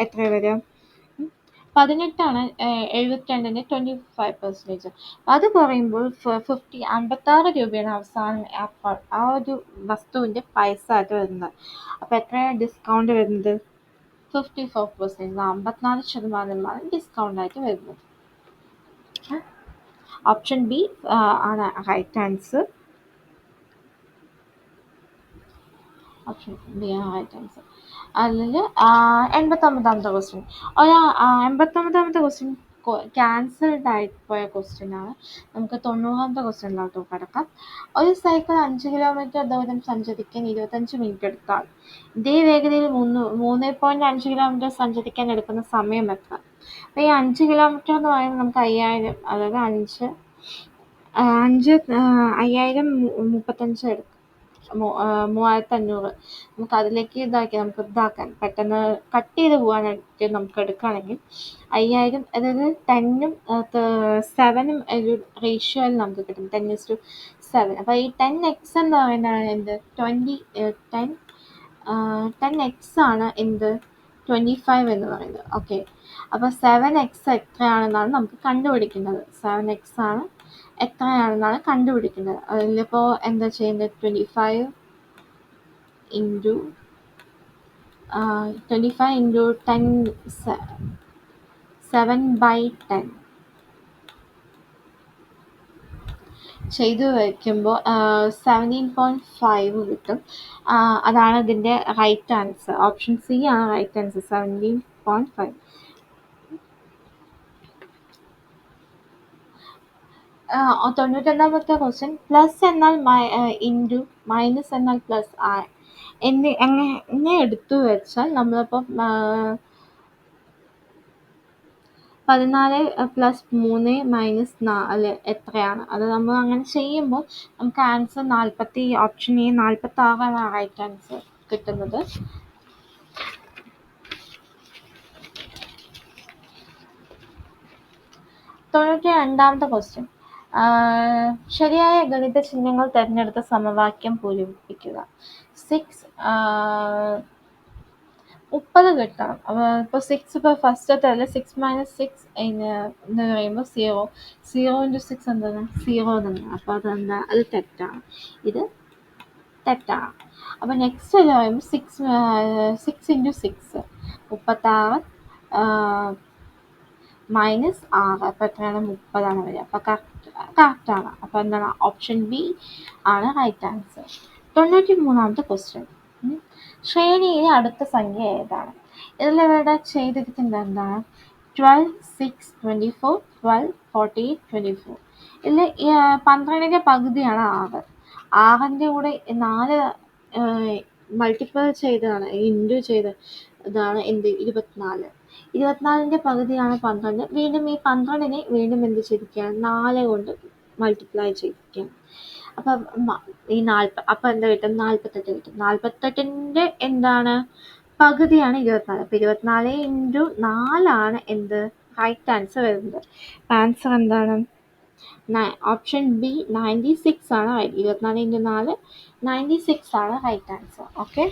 എത്ര വരിക? 18 72ൻ്റെ 25%. അത് കുറയുമ്പോൾ 56 രൂപയാണ് അവസാനം ആ ഒരു വസ്തുവിൻ്റെ പൈസ ആയിട്ട് വരുന്നത്. അപ്പോൾ എത്രയാണ് ഡിസ്കൗണ്ട് വരുന്നത്? 54%. 54% ഡിസ്കൗണ്ടായിട്ട് വരുന്നത്. ഓപ്ഷൻ ബി ആണ് റൈറ്റ് ആൻസർ. ഓപ്ഷൻ ബി ആണ് റൈറ്റ് ആൻസർ. അതിൽ 89ാമത്തെ ക്വസ്റ്റ്യൻ. 89ാമത്തെ ക്വസ്റ്റ്യൻ ക്യാൻസൽഡ് ആയി പോയ ക്വസ്റ്റ്യൻ ആണ്. നമുക്ക് 90ാമത്തെ ക്വസ്റ്റ്യനിലോട്ട് കിടക്കാം. ഒരു സൈക്കിൾ 5 കിലോമീറ്റർ ദൂരം സഞ്ചരിക്കാൻ 25 മിനിറ്റ് എടുത്താൽ ഇതേ വേഗതയിൽ 3.5 കിലോമീറ്റർ സഞ്ചരിക്കാൻ എടുക്കുന്ന സമയം എത്ര? അപ്പോൾ ഈ 5 കിലോമീറ്റർ എന്ന് പറയുന്നത് നമുക്ക് 5000, അതായത് 5000 35 എടുക്കും. 3500 നമുക്ക് അതിലേക്ക് നമുക്ക് പെട്ടെന്ന് കട്ട് ചെയ്ത് പോകാനായിട്ട് നമുക്ക് എടുക്കുകയാണെങ്കിൽ 5000, അതായത് 10ഉം 7ഉം ഒരു റേഷ്യോയിൽ നമുക്ക് കിട്ടും. 10:7. അപ്പോൾ ഈ 10x എന്ന് പറയുന്നതാണ് എന്ത്? 10x ആണ് എന്ത്? 25 എന്ന് പറയുന്നത്. ഓക്കെ. അപ്പോൾ 7x എത്രയാണെന്നാണ് നമുക്ക് കണ്ടുപിടിക്കേണ്ടത്. 7x ആണ് എത്രയാണെന്നാണ് കണ്ടുപിടിക്കുന്നത്. അതിലിപ്പോൾ എന്താ ചെയ്യേണ്ടത്? 25 × 10 7/10 ചെയ്തു വയ്ക്കുമ്പോൾ 17.5 കിട്ടും. അതാണ് ഇതിൻ്റെ റൈറ്റ് ആൻസർ. ഓപ്ഷൻ സി ആണ് റൈറ്റ് ആൻസർ. 17.5. 91ാമത്തെ ക്വസ്റ്റ്യൻ. പ്ലസ് എന്നാൽ ഇൻറ്റു, മൈനസ് എന്നാൽ പ്ലസ് എങ്ങനെ എടുത്തു വെച്ചാൽ നമ്മളിപ്പോൾ 14 + 3 - 4 എത്രയാണ്? അത് നമ്മൾ അങ്ങനെ ചെയ്യുമ്പോൾ നമുക്ക് answer option A 46 right answer കിട്ടുന്നത്. 92ാമത്തെ ക്വസ്റ്റ്യൻ. ശരിയായ ഗണിത ചിഹ്നങ്ങൾ തിരഞ്ഞെടുത്ത സമവാക്യം പൂരിപ്പിക്കുക. 30 കിട്ടണം. ഇപ്പോൾ 6 ഇപ്പോൾ ഫസ്റ്റത്തെ 6 - 6 എന്ന് പറയുമ്പോൾ 0. 0 × 6 എന്താണ്? 0 തന്നെ. അപ്പോൾ അത് തെറ്റാണ്. ഇത് തെറ്റാണ്. അപ്പോൾ നെക്സ്റ്റ് എന്ന് പറയുമ്പോൾ 6 × 6 36 -6. അപ്പോൾ എത്രയാണ്? 30 വരിക. അപ്പോൾ കറക്റ്റാണ്. അപ്പോൾ എന്താണ്? ഓപ്ഷൻ ബി ആണ് റൈറ്റ് ആൻസർ. 93ാമത്തെ ക്വസ്റ്റ്യൻ. ശ്രേണിയിലെ അടുത്ത സംഖ്യ ഏതാണ്? ഇതിലിവിടെ ചെയ്തിരിക്കുന്നത് എന്താണ്? 12, 6, 24, 12, 48, 24. ഇതിൽ 12ന്റെ പകുതിയാണ് 6. 6ന്റെ കൂടെ 4 മൾട്ടിപ്പിൾ ചെയ്തതാണ്, ഇൻറ്റു ചെയ്ത് ഇതാണ് എന്ത് 24. 24ന്റെ പകുതിയാണ് 12. വീണ്ടും ഈ 12നെ വീണ്ടും എന്ത് ചെയ്തിരിക്കുകയാണ്? 4 കൊണ്ട് മൾട്ടിപ്ലൈ ചെയ്തിരിക്കുകയാണ്. അപ്പം ഈ അപ്പം എന്താ കിട്ടും? 48 കിട്ടും. 48ന്റെ എന്താണ് പകുതിയാണ് 24. അപ്പം 24 ഇൻറ്റു 4 എന്ത് റൈറ്റ് ആൻസർ വരുന്നത്. ആൻസർ എന്താണ്? ഓപ്ഷൻ ബി 96 ആണ് റൈറ്റ്. 24 ഇൻറ്റു 4 96 ആണ് റൈറ്റ് ആൻസർ. ഓക്കെ.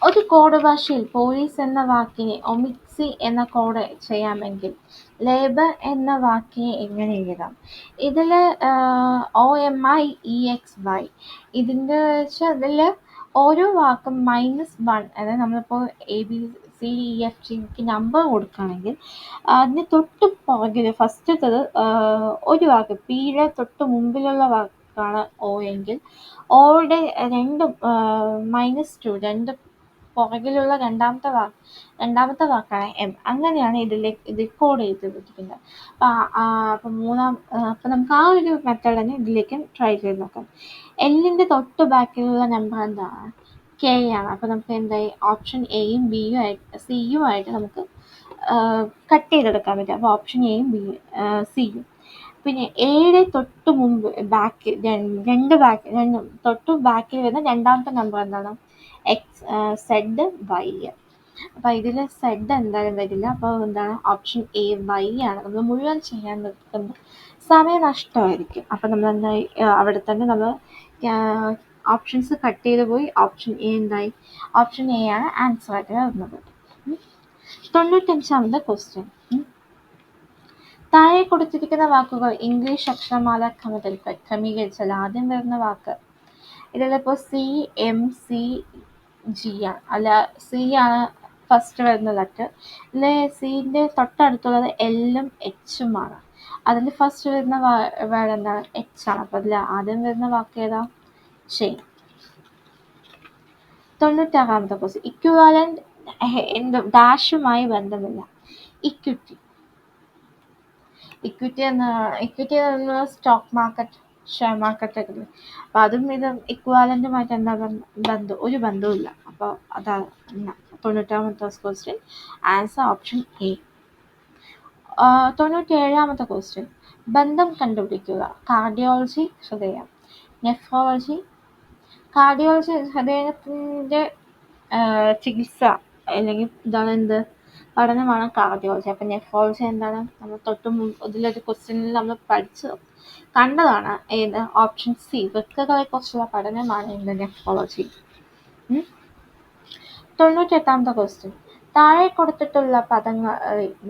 ഒരു കോഡ് ഭാഷയിൽ പോലീസ് എന്ന വാക്കിനെ ഒമിക്സി എന്ന കോഡ് ചെയ്യാമെങ്കിൽ ലേബർ എന്ന വാക്കിനെ എങ്ങനെ എഴുതാം? ഇതിൽ OMIEXY ഇതിൻ്റെ വെച്ചാൽ അതിൽ ഓരോ വാക്കും -1, അതായത് നമ്മളിപ്പോൾ ABCDEFGക്ക് നമ്പർ കൊടുക്കുകയാണെങ്കിൽ അതിന് തൊട്ട് പുറകിൽ ഫസ്റ്റത്തത് ഒരു വാക്ക് പിയുടെ തൊട്ട് മുമ്പിലുള്ള വാക്കാണ് O എങ്കിൽ ഓയുടെ രണ്ടും -2 രണ്ട് പുറകിലുള്ള രണ്ടാമത്തെ വാക്കാണ് M. അങ്ങനെയാണ് ഇത് കോഡ് ചെയ്തിരിക്കുന്നത്. അപ്പം നമുക്ക് ആ ഒരു മെത്തേഡ് തന്നെ ഇതിലേക്ക് ട്രൈ ചെയ്ത് നോക്കാം. Lന്റെ തൊട്ട് ബാക്കിലുള്ള നമ്പർ എന്താണ്? K ആണ്. അപ്പം നമുക്ക് എന്തായി? ഓപ്ഷൻ എയും ബിയും സിയുമായിട്ട് നമുക്ക് കട്ട് ചെയ്തെടുക്കാൻ പറ്റും. അപ്പോൾ ഓപ്ഷൻ എയും ബിയും സിയും. പിന്നെ എയുടെ തൊട്ട് മുമ്പ് തൊട്ട് ബാക്കിൽ വരുന്ന രണ്ടാമത്തെ നമ്പർ എന്താണ്? ZY. അപ്പോൾ ഇതിൽ Z എന്തായാലും വരില്ല. അപ്പോൾ എന്താണ്? ഓപ്ഷൻ എ Y ആണ്. നമ്മൾ മുഴുവൻ ചെയ്യാൻ നിൽക്കുമ്പോൾ സമയം നഷ്ടമായിരിക്കും. അപ്പം നമ്മൾ എന്തായി? അവിടെ തന്നെ നമ്മൾ ഓപ്ഷൻസ് കട്ട് ചെയ്ത് പോയി. ഓപ്ഷൻ എ എന്തായി? ഓപ്ഷൻ എ ആണ് ആൻസർ ആയിട്ട് വരുന്നത്. 95ാമത്തെ ക്വസ്റ്റ്യൻ. താഴെ കൊടുത്തിരിക്കുന്ന വാക്കുകൾ ഇംഗ്ലീഷ് അക്ഷരമാല ക്രമീകരിച്ചാൽ ആദ്യം വരുന്ന വാക്ക്. ഇതിലിപ്പോൾ CMCG ആണ്. അല്ല, സി ആണ് ഫസ്റ്റ് വരുന്ന ലെറ്റർ. ഇതിൽ സിൻ്റെ തൊട്ടടുത്തുള്ളത് Lഉം Hഉം ആണ്. അതിൽ ഫസ്റ്റ് വരുന്ന വേർഡ് എന്താണ്? H ആണ്. അപ്പോൾ അതിൽ ആദ്യം വരുന്ന വാക്ക് ഏതാ? ചെയിൻ. 96ാമത്തെ ക്വസ്റ്റ്യൻ. ഇക്വിവാലന്റ് ഡാഷുമായി ബന്ധമില്ല. ഇക്വിറ്റി എന്ന സ്റ്റോക്ക് മാർക്കറ്റ്, ഷെയർ മാർക്കറ്റ് ഒക്കെ. അപ്പോൾ അതും ഇതും ഇക്വാലന്റുമായിട്ട് എന്താ ബന്ധം? ഒരു ബന്ധവും ഇല്ല. അപ്പോൾ അതാണ് 96ാമത്തെ ക്വസ്റ്റ്യൻ. Answer option A. 97ാമത്തെ ക്വസ്റ്റ്യൻ. ബന്ധം കണ്ടുപിടിക്കുക. കാർഡിയോളജി ഹൃദയം, നെഫ്രോളജി. കാർഡിയോളജി ഹൃദയത്തിൻ്റെ ചികിത്സ അല്ലെങ്കിൽ ഇതാണ് എന്ത് പഠനമാണ് കാർഡിയോളജി. അപ്പം നെഫ്രോളജി എന്താണ്? നമ്മൾ ഇതിലൊരു ക്വസ്റ്റ്യനിൽ നമ്മൾ കണ്ടതാണ്. ഏത്? Option C. വൃക്കകളെക്കുറിച്ചുള്ള പഠനമാണ് എന്ത്? നെഫ്രോളജി. 98ാമത്തെ ക്വസ്റ്റ്യൻ. താഴെ കൊടുത്തിട്ടുള്ള പദങ്ങൾ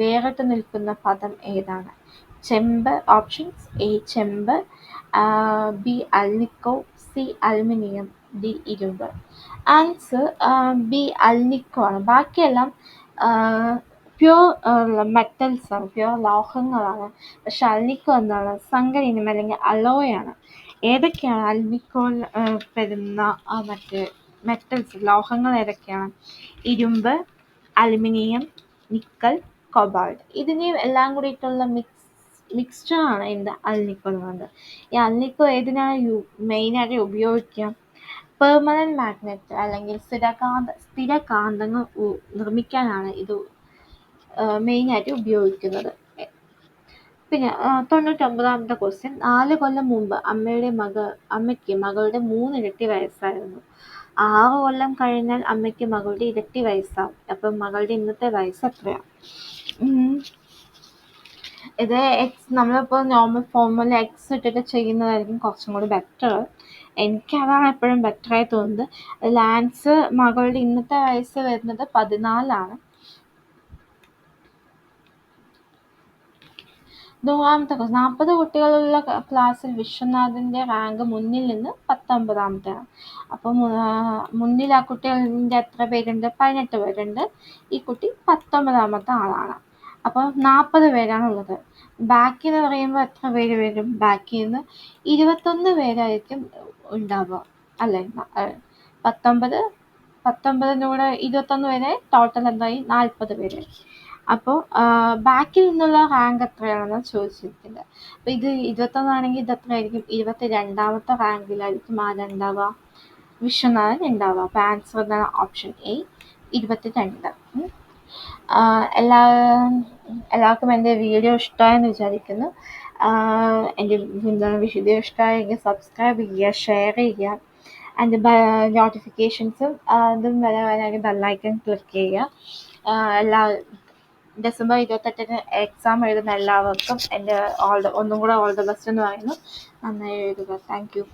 വേറിട്ട് നിൽക്കുന്ന പദം ഏതാണ്? ചെമ്പ്. ഓപ്ഷൻസ് എ ചെമ്പ്, B alnico, C aluminium, D ഇരുമ്പ്. ആൻസർ ബി അൽനിക്കോ ആണ്. ബാക്കിയെല്ലാം പ്യൂർ മെറ്റൽസ് ആണ്, പ്യൂർ ലോഹങ്ങളാണ്. പക്ഷെ അൽനിക്കോ എന്താണ്? സങ്കരയിനം അല്ലെങ്കിൽ അലോയാണ്. ഏതൊക്കെയാണ് അൽനിക്കോയിൽ വരുന്ന മറ്റേ മെറ്റൽസ്, ലോഹങ്ങൾ ഏതൊക്കെയാണ്? ഇരുമ്പ്, അലുമിനിയം, നിക്കൽ, കൊബാൾട്ട്. ഇതിനെ എല്ലാം കൂടിയിട്ടുള്ള മിക്സ്ചറാണ് എന്ത്? അൽനിക്കോ എന്ന് പറയുന്നത്. ഈ അൽനിക്കോ ഏതിനാണ് മെയിനായിട്ട് ഉപയോഗിക്കുക? പെർമനന്റ് മാഗ്നറ്റ് അല്ലെങ്കിൽ സ്ഥിരകാന്തങ്ങൾ നിർമ്മിക്കാനാണ് ഇത് മെയിനായിട്ട് ഉപയോഗിക്കുന്നത്. പിന്നെ 99ാമത്തെ ക്വസ്റ്റ്യൻ. 4 കൊല്ലം മുമ്പ് അമ്മയ്ക്ക് മകളുടെ 3 ഇരട്ടി വയസ്സായിരുന്നു. 6 കൊല്ലം കഴിഞ്ഞാൽ അമ്മയ്ക്ക് മകളുടെ ഇരട്ടി വയസ്സാവും. അപ്പം മകളുടെ ഇന്നത്തെ വയസ്സ് എത്രയാണ്? ഇത് നമ്മളിപ്പോൾ നോർമൽ ഫോർമുല എക്സ് ഇട്ടിട്ട് ചെയ്യുന്നതായിരിക്കും കുറച്ചും കൂടി ബെറ്റർ. എനിക്കതാണ് എപ്പോഴും ബെറ്ററായി തോന്നുന്നത്. അതിൽ ആൻസർ മകളുടെ ഇന്നത്തെ വയസ്സ് വരുന്നത് 14 ആണ്. 100ാമത്തെ ക്വസ്റ്റ്യൻ. 40 കുട്ടികളുള്ള ക്ലാസ്സിൽ വിശ്വനാഥിൻ്റെ റാങ്ക് മുന്നിൽ നിന്ന് 19ാമത്തെയാണ്. അപ്പം മുന്നിൽ ആ കുട്ടികളുടെ എത്ര പേരുണ്ട്? 18 പേരുണ്ട്. ഈ കുട്ടി 19ാമത്തെ ആളാണ്. അപ്പോൾ 40 പേരാണുള്ളത്. ബാക്കി എന്ന് പറയുമ്പോൾ എത്ര പേര് വരും? ബാക്കിൽ നിന്ന് 21 പേരായിരിക്കും ഉണ്ടാവുക. അല്ല 19 19ൻ്റെ കൂടെ 21 വരെ ടോട്ടൽ എന്തായി 40 പേര്. അപ്പോൾ ബാക്കിൽ നിന്നുള്ള റാങ്ക് എത്രയാണെന്ന് ചോദിച്ചിരിക്കുന്നത്. അപ്പോൾ ഇത് 21 ആണെങ്കിൽ ഇത് എത്രയായിരിക്കും? 22ാമത്തെ റാങ്കിലായിരിക്കും ആരുണ്ടാവുക? വിശ്വനാഥൻ ഉണ്ടാവുക. അപ്പോൾ ആൻസർ എന്താണ്? Option A 22. എല്ലാ എല്ലാവർക്കും എൻ്റെ വീഡിയോ ഇഷ്ടമായെന്ന് വിചാരിക്കുന്നു. എൻ്റെ വീഡിയോ ഇഷ്ടമായെങ്കിൽ സബ്സ്ക്രൈബ് ചെയ്യുക, ഷെയർ ചെയ്യുക, അതിൻ്റെ നോട്ടിഫിക്കേഷൻസും ഇതും വരാനായി ബെല്ലൈക്കൺ ക്ലിക്ക് ചെയ്യുക. എല്ലാ ഡിസംബർ 28 എക്സാം എഴുതുന്ന എല്ലാവർക്കും എൻ്റെ ഒന്നും കൂടെ ഓൾ ദ ബെസ്റ്റ് എന്ന് പറയുന്നു. നന്നായി എഴുതുക. Thank you.